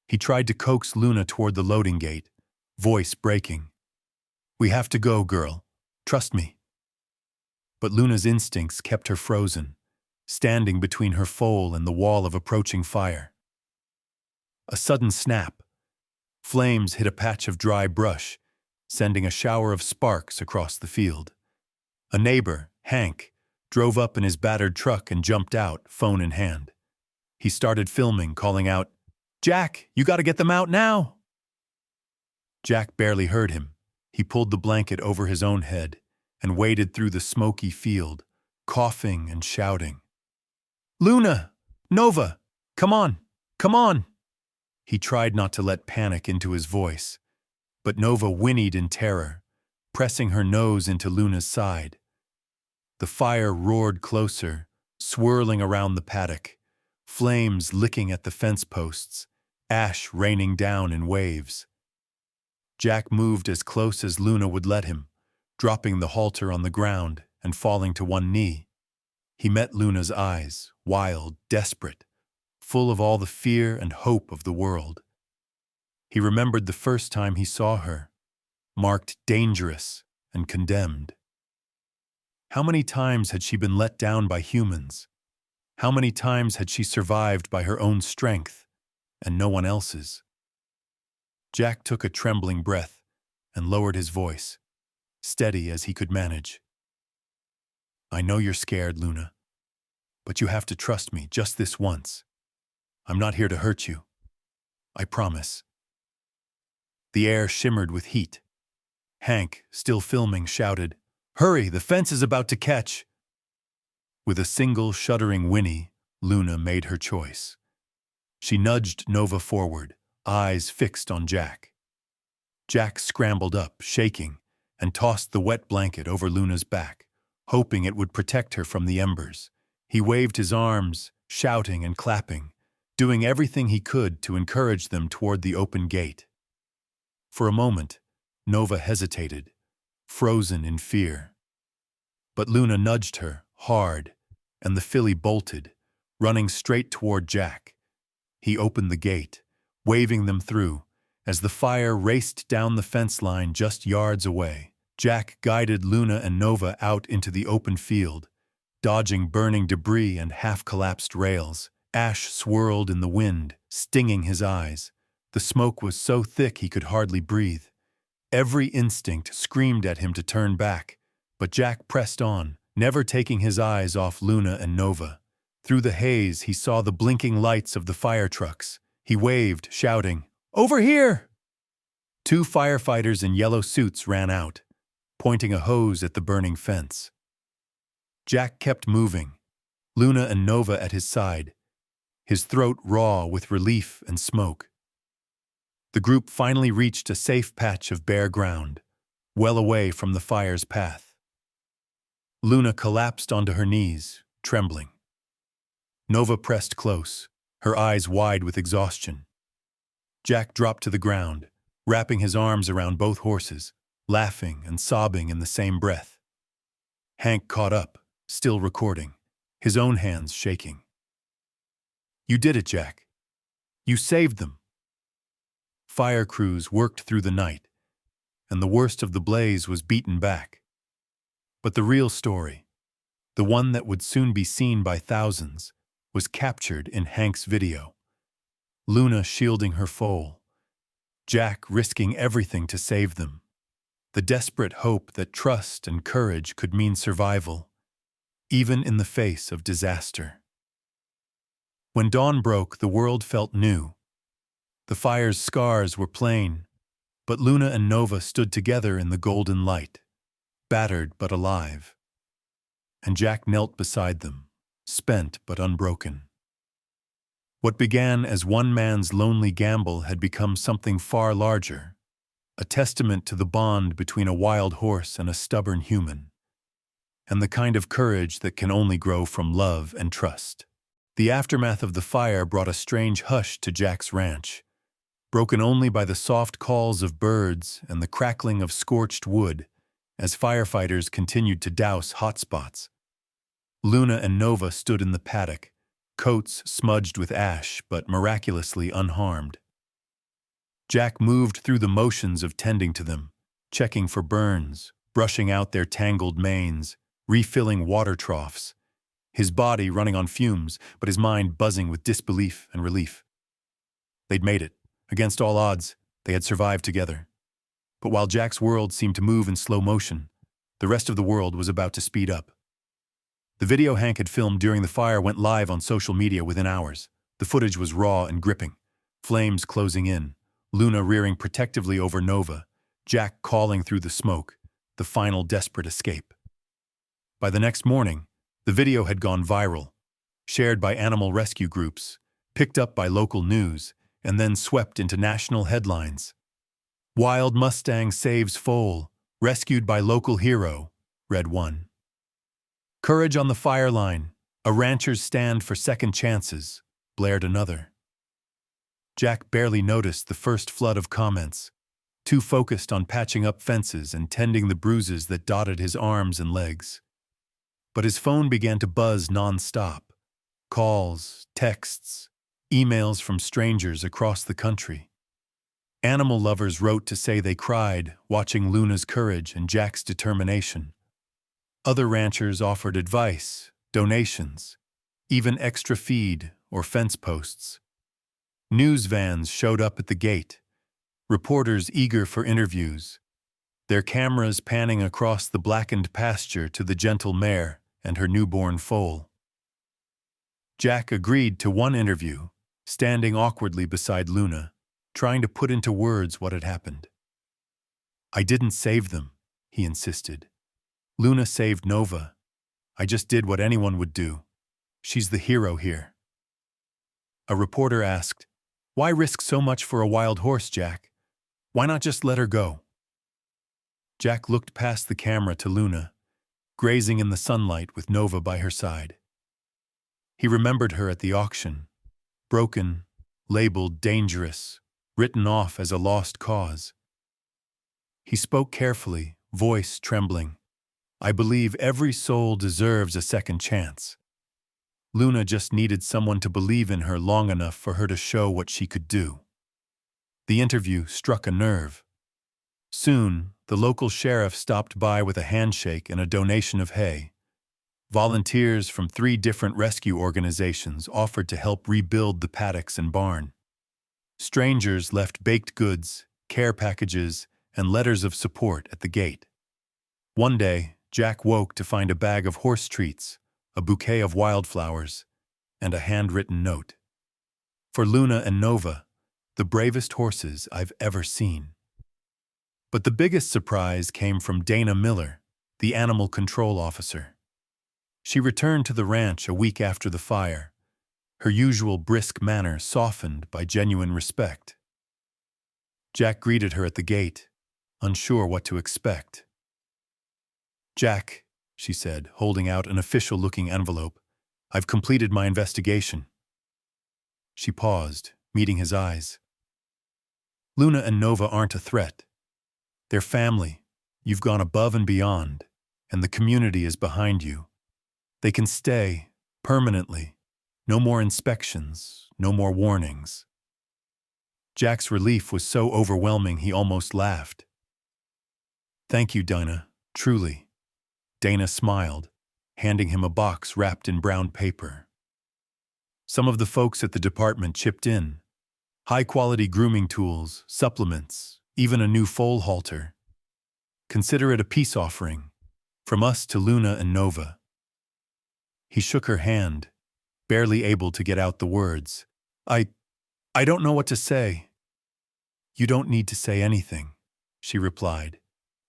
He tried to coax Luna toward the loading gate, voice breaking. "We have to go, girl. Trust me." But Luna's instincts kept her frozen, standing between her foal and the wall of approaching fire. A sudden snap. Flames hit a patch of dry brush, sending a shower of sparks across the field. A neighbor, Hank, drove up in his battered truck and jumped out, phone in hand. He started filming, calling out, "Jack, you gotta get them out now!" Jack barely heard him. He pulled the blanket over his own head and waded through the smoky field, coughing and shouting. "Luna! Nova! Come on! Come on!" He tried not to let panic into his voice, but Nova whinnied in terror, pressing her nose into Luna's side. The fire roared closer, swirling around the paddock, flames licking at the fence posts, ash raining down in waves. Jack moved as close as Luna would let him, dropping the halter on the ground and falling to one knee. He met Luna's eyes, wild, desperate, full of all the fear and hope of the world. He remembered the first time he saw her, marked dangerous and condemned. How many times had she been let down by humans? How many times had she survived by her own strength and no one else's? Jack took a trembling breath and lowered his voice, steady as he could manage. "I know you're scared, Luna, but you have to trust me just this once. I'm not here to hurt you. I promise." The air shimmered with heat. Hank, still filming, shouted, "Hurry, the fence is about to catch!" With a single shuddering whinny, Luna made her choice. She nudged Nova forward, eyes fixed on Jack. Jack scrambled up, shaking, and tossed the wet blanket over Luna's back, hoping it would protect her from the embers. He waved his arms, shouting and clapping, doing everything he could to encourage them toward the open gate. For a moment, Nova hesitated, frozen in fear. But Luna nudged her, hard, and the filly bolted, running straight toward Jack. He opened the gate, waving them through, as the fire raced down the fence line just yards away. Jack guided Luna and Nova out into the open field, dodging burning debris and half-collapsed rails. Ash swirled in the wind, stinging his eyes. The smoke was so thick he could hardly breathe. Every instinct screamed at him to turn back, but Jack pressed on, never taking his eyes off Luna and Nova. Through the haze, he saw the blinking lights of the fire trucks. He waved, shouting, "Over here!" 2 firefighters in yellow suits ran out, pointing a hose at the burning fence. Jack kept moving, Luna and Nova at his side, his throat raw with relief and smoke. The group finally reached a safe patch of bare ground, well away from the fire's path. Luna collapsed onto her knees, trembling. Nova pressed close, her eyes wide with exhaustion. Jack dropped to the ground, wrapping his arms around both horses, laughing and sobbing in the same breath. Hank caught up, still recording, his own hands shaking. "You did it, Jack. You saved them." Fire crews worked through the night, and the worst of the blaze was beaten back. But the real story, the one that would soon be seen by thousands, was captured in Hank's video. Luna shielding her foal, Jack risking everything to save them. The desperate hope that trust and courage could mean survival, even in the face of disaster. When dawn broke, the world felt new. The fire's scars were plain, but Luna and Nova stood together in the golden light, battered but alive. And Jack knelt beside them, spent but unbroken. What began as one man's lonely gamble had become something far larger, a testament to the bond between a wild horse and a stubborn human, and the kind of courage that can only grow from love and trust. The aftermath of the fire brought a strange hush to Jack's ranch, broken only by the soft calls of birds and the crackling of scorched wood as firefighters continued to douse hot spots. Luna and Nova stood in the paddock, coats smudged with ash but miraculously unharmed. Jack moved through the motions of tending to them, checking for burns, brushing out their tangled manes, refilling water troughs, his body running on fumes, but his mind buzzing with disbelief and relief. They'd made it. Against all odds, they had survived together. But while Jack's world seemed to move in slow motion, the rest of the world was about to speed up. The video Hank had filmed during the fire went live on social media within hours. The footage was raw and gripping, flames closing in, Luna rearing protectively over Nova, Jack calling through the smoke, the final desperate escape. By the next morning, the video had gone viral, shared by animal rescue groups, picked up by local news, and then swept into national headlines. "Wild Mustang saves foal, rescued by local hero," read one. "Courage on the fire line, a rancher's stand for second chances," blared another. Jack barely noticed the first flood of comments, too focused on patching up fences and tending the bruises that dotted his arms and legs. But his phone began to buzz non-stop. Calls, texts, emails from strangers across the country. Animal lovers wrote to say they cried, watching Luna's courage and Jack's determination. Other ranchers offered advice, donations, even extra feed or fence posts. News vans showed up at the gate, reporters eager for interviews, their cameras panning across the blackened pasture to the gentle mare and her newborn foal. Jack agreed to one interview, standing awkwardly beside Luna, trying to put into words what had happened. "I didn't save them," he insisted. "Luna saved Nova. I just did what anyone would do. She's the hero here." A reporter asked, "Why risk so much for a wild horse, Jack? Why not just let her go?" Jack looked past the camera to Luna, grazing in the sunlight with Nova by her side. He remembered her at the auction, broken, labeled dangerous, written off as a lost cause. He spoke carefully, voice trembling. "I believe every soul deserves a second chance." Luna just needed someone to believe in her long enough for her to show what she could do. The interview struck a nerve. Soon, the local sheriff stopped by with a handshake and a donation of hay. Volunteers from 3 different rescue organizations offered to help rebuild the paddocks and barn. Strangers left baked goods, care packages, and letters of support at the gate. One day, Jack woke to find a bag of horse treats, a bouquet of wildflowers, and a handwritten note. "For Luna and Nova, the bravest horses I've ever seen." But the biggest surprise came from Dana Miller, the animal control officer. She returned to the ranch a week after the fire, her usual brisk manner softened by genuine respect. Jack greeted her at the gate, unsure what to expect. "Jack," she said, holding out an official-looking envelope, "I've completed my investigation." She paused, meeting his eyes. "Luna and Nova aren't a threat. They're family. You've gone above and beyond, and the community is behind you. They can stay, permanently. No more inspections, no more warnings." Jack's relief was so overwhelming he almost laughed. "Thank you, Dana, truly." Dana smiled, handing him a box wrapped in brown paper. Some of the folks at the department chipped in. High-quality grooming tools, supplements, even a new foal halter. "Consider it a peace offering, from us to Luna and Nova." He shook her hand, barely able to get out the words. I don't know what to say." "You don't need to say anything," she replied,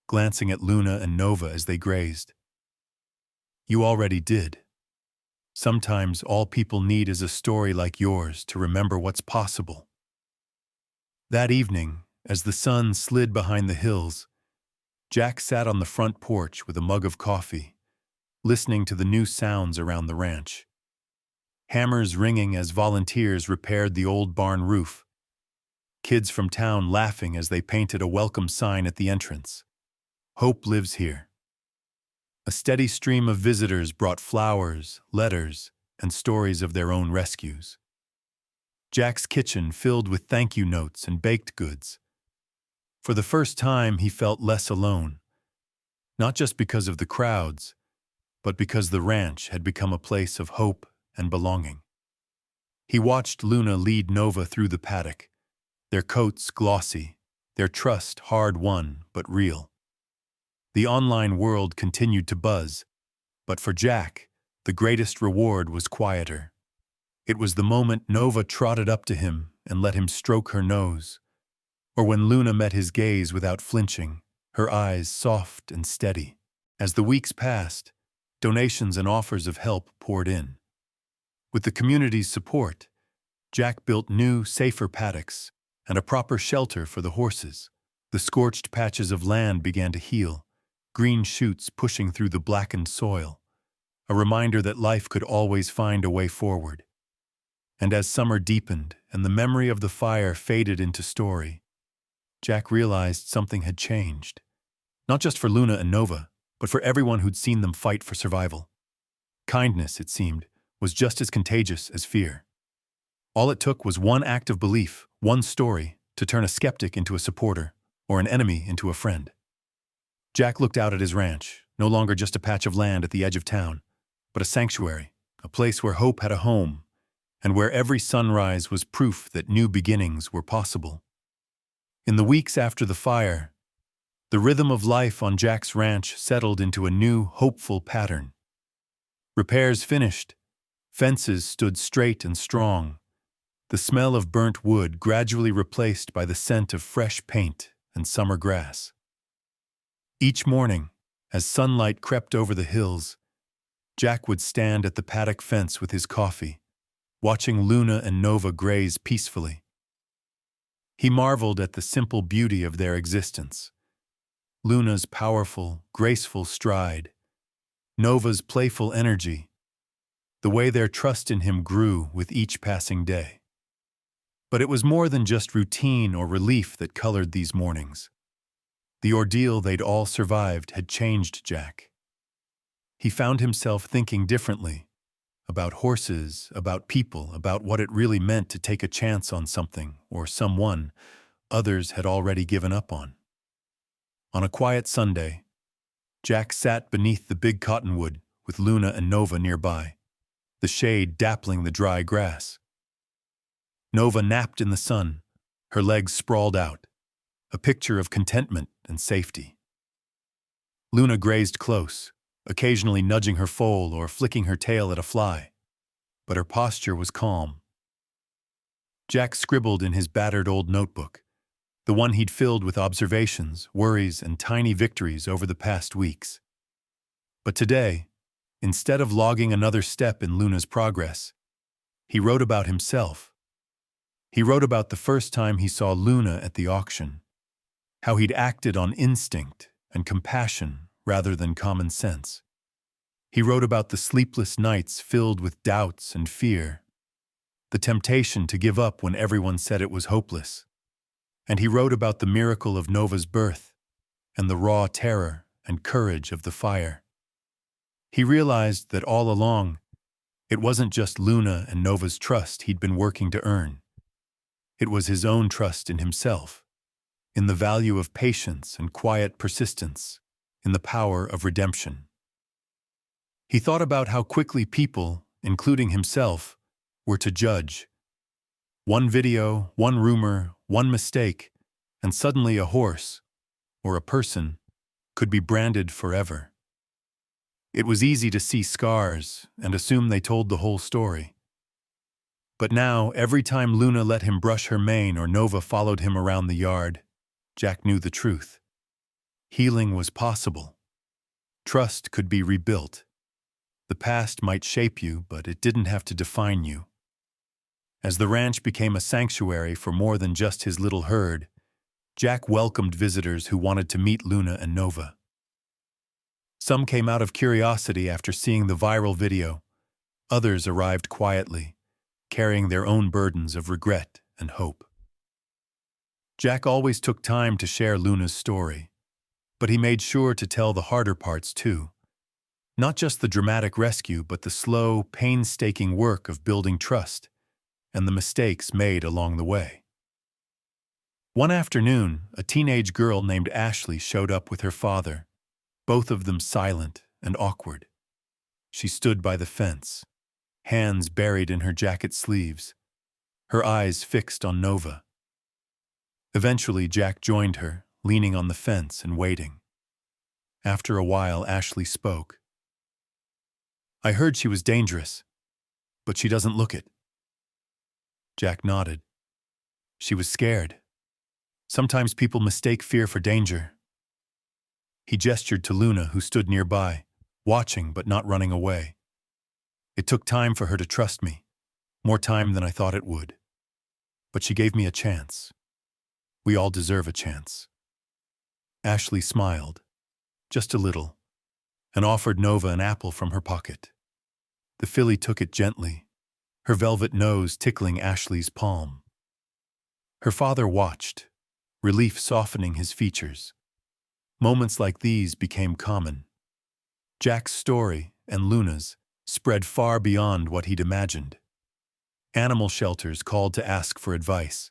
glancing at Luna and Nova as they grazed. "You already did. Sometimes all people need is a story like yours to remember what's possible." That evening, as the sun slid behind the hills, Jack sat on the front porch with a mug of coffee, listening to the new sounds around the ranch. Hammers ringing as volunteers repaired the old barn roof. Kids from town laughing as they painted a welcome sign at the entrance. "Hope lives here." A steady stream of visitors brought flowers, letters, and stories of their own rescues. Jack's kitchen filled with thank you notes and baked goods. For the first time, he felt less alone, not just because of the crowds, but because the ranch had become a place of hope and belonging. He watched Luna lead Nova through the paddock, their coats glossy, their trust hard-won but real. The online world continued to buzz, but for Jack, the greatest reward was quieter. It was the moment Nova trotted up to him and let him stroke her nose, or when Luna met his gaze without flinching, her eyes soft and steady. As the weeks passed, donations and offers of help poured in. With the community's support, Jack built new, safer paddocks and a proper shelter for the horses. The scorched patches of land began to heal, green shoots pushing through the blackened soil, a reminder that life could always find a way forward. And as summer deepened and the memory of the fire faded into story, Jack realized something had changed. Not just for Luna and Nova, but for everyone who'd seen them fight for survival. Kindness, it seemed, was just as contagious as fear. All it took was one act of belief, one story, to turn a skeptic into a supporter, or an enemy into a friend. Jack looked out at his ranch, no longer just a patch of land at the edge of town, but a sanctuary, a place where hope had a home, and where every sunrise was proof that new beginnings were possible. In the weeks after the fire, the rhythm of life on Jack's ranch settled into a new, hopeful pattern. Repairs finished, fences stood straight and strong, the smell of burnt wood gradually replaced by the scent of fresh paint and summer grass. Each morning, as sunlight crept over the hills, Jack would stand at the paddock fence with his coffee, watching Luna and Nova graze peacefully. He marveled at the simple beauty of their existence. Luna's powerful, graceful stride, Nova's playful energy, the way their trust in him grew with each passing day. But it was more than just routine or relief that colored these mornings. The ordeal they'd all survived had changed Jack. He found himself thinking differently about horses, about people, about what it really meant to take a chance on something or someone others had already given up on. On a quiet Sunday, Jack sat beneath the big cottonwood with Luna and Nova nearby, the shade dappling the dry grass. Nova napped in the sun, her legs sprawled out, a picture of contentment and safety. Luna grazed close, occasionally nudging her foal or flicking her tail at a fly, but her posture was calm. Jack scribbled in his battered old notebook, the one he'd filled with observations, worries, and tiny victories over the past weeks. But today, instead of logging another step in Luna's progress, he wrote about himself. He wrote about the first time he saw Luna at the auction, how he'd acted on instinct and compassion rather than common sense. He wrote about the sleepless nights filled with doubts and fear, the temptation to give up when everyone said it was hopeless. And he wrote about the miracle of Nova's birth and the raw terror and courage of the fire. He realized that all along, it wasn't just Luna and Nova's trust he'd been working to earn. It was his own trust in himself, in the value of patience and quiet persistence, in the power of redemption. He thought about how quickly people, including himself, were to judge. One video, one rumor, one mistake, and suddenly a horse, or a person, could be branded forever. It was easy to see scars and assume they told the whole story. But now, every time Luna let him brush her mane or Nova followed him around the yard, Jack knew the truth. Healing was possible. Trust could be rebuilt. The past might shape you, but it didn't have to define you. As the ranch became a sanctuary for more than just his little herd, Jack welcomed visitors who wanted to meet Luna and Nova. Some came out of curiosity after seeing the viral video. Others arrived quietly, carrying their own burdens of regret and hope. Jack always took time to share Luna's story, but he made sure to tell the harder parts too. Not just the dramatic rescue, but the slow, painstaking work of building trust and the mistakes made along the way. One afternoon, a teenage girl named Ashley showed up with her father, both of them silent and awkward. She stood by the fence, hands buried in her jacket sleeves, her eyes fixed on Nova. Eventually, Jack joined her, leaning on the fence and waiting. After a while, Ashley spoke. "I heard she was dangerous, but she doesn't look it." Jack nodded. "She was scared. Sometimes people mistake fear for danger." He gestured to Luna, who stood nearby, watching but not running away. "It took time for her to trust me, more time than I thought it would. But she gave me a chance. We all deserve a chance." Ashley smiled, just a little, and offered Nova an apple from her pocket. The filly took it gently, her velvet nose tickling Ashley's palm. Her father watched, relief softening his features. Moments like these became common. Jack's story, and Luna's, spread far beyond what he'd imagined. Animal shelters called to ask for advice.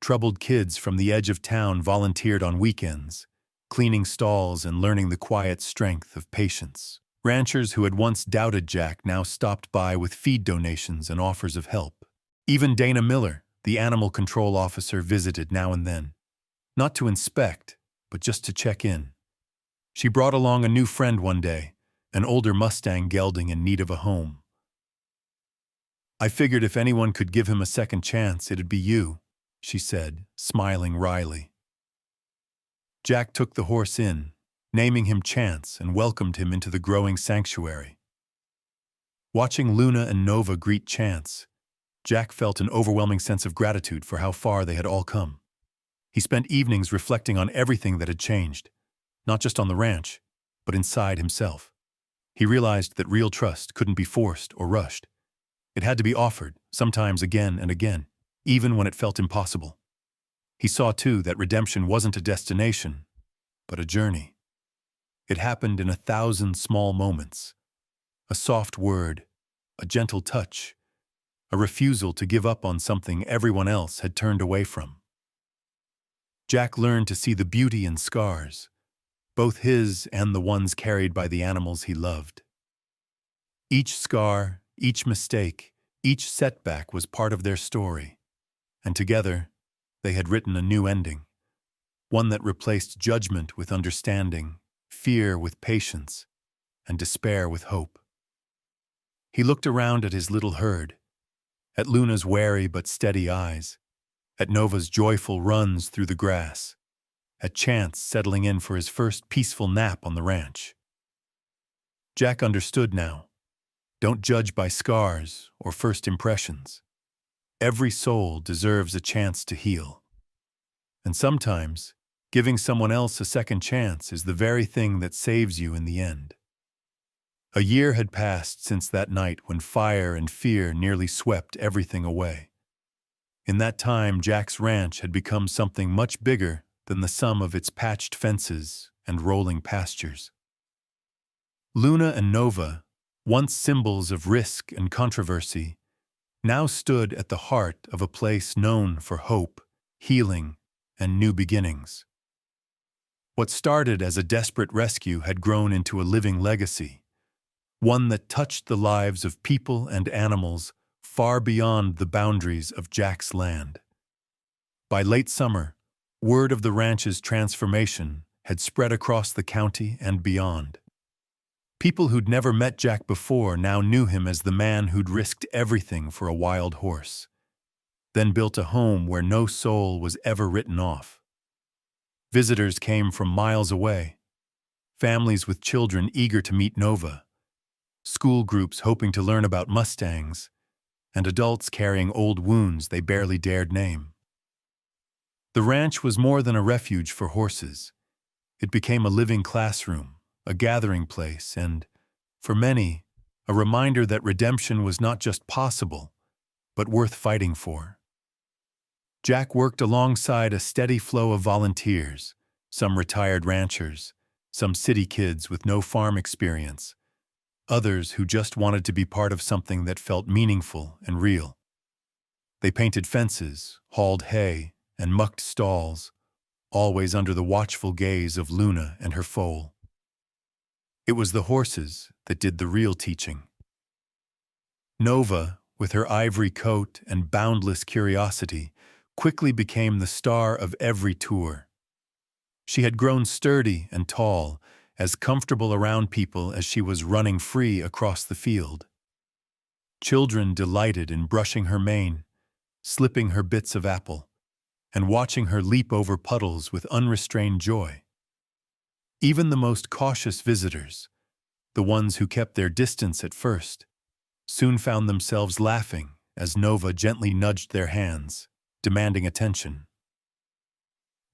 Troubled kids from the edge of town volunteered on weekends, cleaning stalls and learning the quiet strength of patience. Ranchers who had once doubted Jack now stopped by with feed donations and offers of help. Even Dana Miller, the animal control officer, visited now and then, not to inspect, but just to check in. She brought along a new friend one day, an older Mustang gelding in need of a home. "I figured if anyone could give him a second chance, it'd be you," she said, smiling wryly. Jack took the horse in, naming him Chance, and welcomed him into the growing sanctuary. Watching Luna and Nova greet Chance, Jack felt an overwhelming sense of gratitude for how far they had all come. He spent evenings reflecting on everything that had changed, not just on the ranch, but inside himself. He realized that real trust couldn't be forced or rushed. It had to be offered, sometimes again and again, even when it felt impossible. He saw, too, that redemption wasn't a destination, but a journey. It happened in 1,000 small moments. A soft word, a gentle touch, a refusal to give up on something everyone else had turned away from. Jack learned to see the beauty in scars, both his and the ones carried by the animals he loved. Each scar, each mistake, each setback was part of their story, and together they had written a new ending, one that replaced judgment with understanding, fear with patience, and despair with hope. He looked around at his little herd, at Luna's wary but steady eyes, at Nova's joyful runs through the grass, at Chance settling in for his first peaceful nap on the ranch. Jack understood now. Don't judge by scars or first impressions. Every soul deserves a chance to heal. And sometimes, giving someone else a second chance is the very thing that saves you in the end. A year had passed since that night when fire and fear nearly swept everything away. In that time, Jack's ranch had become something much bigger than the sum of its patched fences and rolling pastures. Luna and Nova, once symbols of risk and controversy, now stood at the heart of a place known for hope, healing, and new beginnings. What started as a desperate rescue had grown into a living legacy, one that touched the lives of people and animals far beyond the boundaries of Jack's land. By late summer, word of the ranch's transformation had spread across the county and beyond. People who'd never met Jack before now knew him as the man who'd risked everything for a wild horse, then built a home where no soul was ever written off. Visitors came from miles away, families with children eager to meet Nova, school groups hoping to learn about Mustangs, and adults carrying old wounds they barely dared name. The ranch was more than a refuge for horses. It became a living classroom, a gathering place, and, for many, a reminder that redemption was not just possible, but worth fighting for. Jack worked alongside a steady flow of volunteers, some retired ranchers, some city kids with no farm experience, others who just wanted to be part of something that felt meaningful and real. They painted fences, hauled hay, and mucked stalls, always under the watchful gaze of Luna and her foal. It was the horses that did the real teaching. Nova, with her ivory coat and boundless curiosity, quickly became the star of every tour. She had grown sturdy and tall, as comfortable around people as she was running free across the field. Children delighted in brushing her mane, slipping her bits of apple, and watching her leap over puddles with unrestrained joy. Even the most cautious visitors, the ones who kept their distance at first, soon found themselves laughing as Nova gently nudged their hands, demanding attention.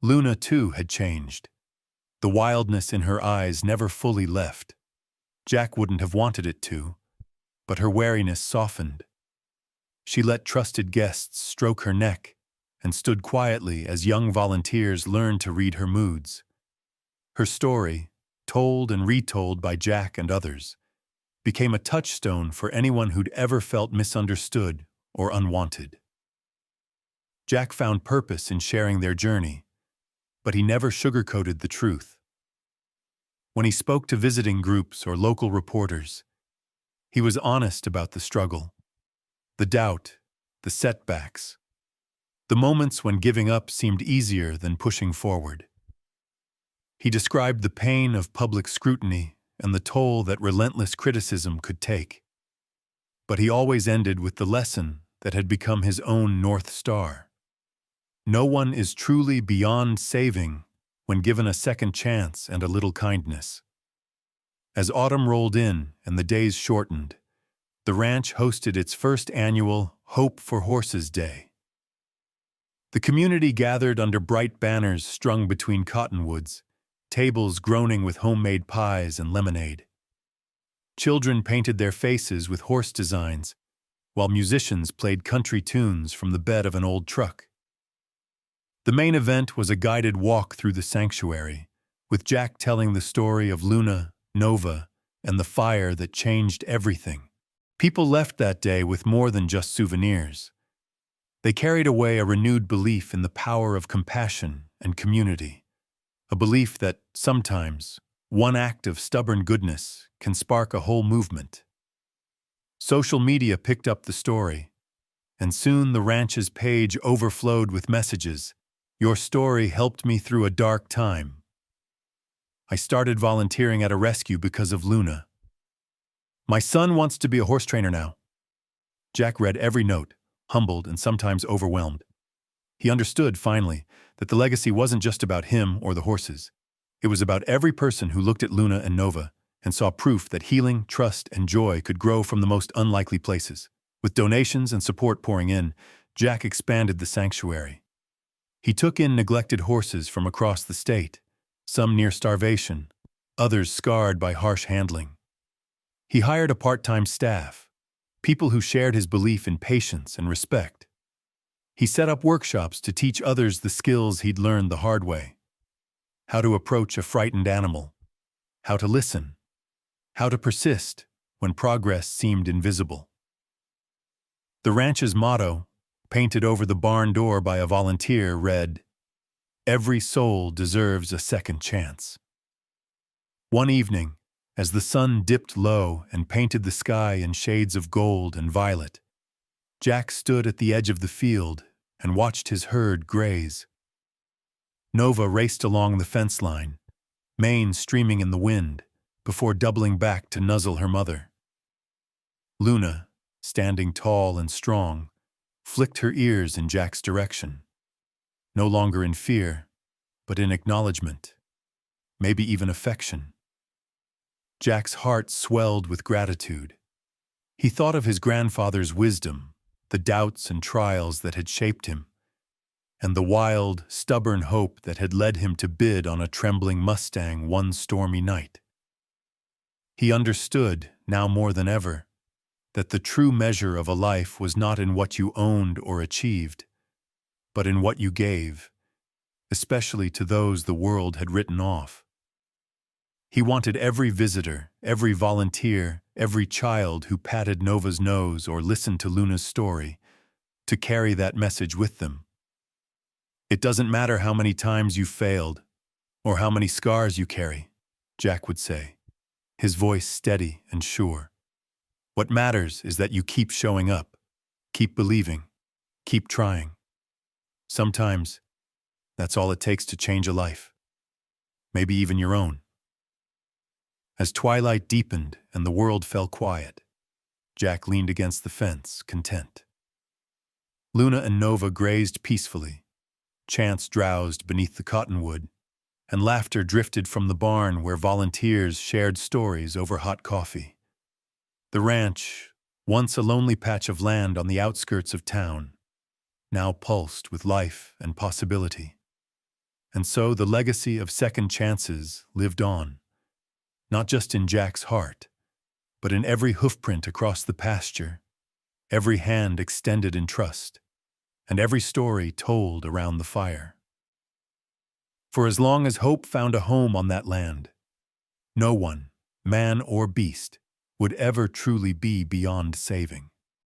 Luna, too, had changed. The wildness in her eyes never fully left. Jack wouldn't have wanted it to, but her wariness softened. She let trusted guests stroke her neck and stood quietly as young volunteers learned to read her moods. Her story, told and retold by Jack and others, became a touchstone for anyone who'd ever felt misunderstood or unwanted. Jack found purpose in sharing their journey, but he never sugarcoated the truth. When he spoke to visiting groups or local reporters, he was honest about the struggle, the doubt, the setbacks, the moments when giving up seemed easier than pushing forward. He described the pain of public scrutiny and the toll that relentless criticism could take. But he always ended with the lesson that had become his own North Star. No one is truly beyond saving when given a second chance and a little kindness. As autumn rolled in and the days shortened, the ranch hosted its first annual Hope for Horses Day. The community gathered under bright banners strung between cottonwoods, tables groaning with homemade pies and lemonade. Children painted their faces with horse designs, while musicians played country tunes from the bed of an old truck. The main event was a guided walk through the sanctuary, with Jack telling the story of Luna, Nova, and the fire that changed everything. People left that day with more than just souvenirs. They carried away a renewed belief in the power of compassion and community, a belief that sometimes one act of stubborn goodness can spark a whole movement. Social media picked up the story, and soon the ranch's page overflowed with messages. Your story helped me through a dark time. I started volunteering at a rescue because of Luna. My son wants to be a horse trainer now. Jack read every note, humbled and sometimes overwhelmed. He understood, finally, that the legacy wasn't just about him or the horses. It was about every person who looked at Luna and Nova and saw proof that healing, trust, and joy could grow from the most unlikely places. With donations and support pouring in, Jack expanded the sanctuary. He took in neglected horses from across the state, some near starvation, others scarred by harsh handling. He hired a part-time staff, people who shared his belief in patience and respect. He set up workshops to teach others the skills he'd learned the hard way: how to approach a frightened animal, how to listen, how to persist when progress seemed invisible. The ranch's motto, painted over the barn door by a volunteer, read, "Every soul deserves a second chance." One evening, as the sun dipped low and painted the sky in shades of gold and violet, Jack stood at the edge of the field and watched his herd graze. Nova raced along the fence line, mane streaming in the wind, before doubling back to nuzzle her mother. Luna, standing tall and strong, flicked her ears in Jack's direction, no longer in fear, but in acknowledgement, maybe even affection. Jack's heart swelled with gratitude. He thought of his grandfather's wisdom, the doubts and trials that had shaped him, and the wild, stubborn hope that had led him to bid on a trembling Mustang one stormy night. He understood, now more than ever, that the true measure of a life was not in what you owned or achieved, but in what you gave, especially to those the world had written off. He wanted every visitor, every volunteer, every child who patted Nova's nose or listened to Luna's story, to carry that message with them. "It doesn't matter how many times you failed, or how many scars you carry," Jack would say, his voice steady and sure. "What matters is that you keep showing up, keep believing, keep trying. Sometimes, that's all it takes to change a life, maybe even your own." As twilight deepened and the world fell quiet, Jack leaned against the fence, content. Luna and Nova grazed peacefully. Chants drowsed beneath the cottonwood, and laughter drifted from the barn where volunteers shared stories over hot coffee. The ranch, once a lonely patch of land on the outskirts of town, now pulsed with life and possibility. And so the legacy of second chances lived on, not just in Jack's heart, but in every hoofprint across the pasture, every hand extended in trust, and every story told around the fire. For as long as hope found a home on that land, no one, man or beast, would ever truly be beyond saving.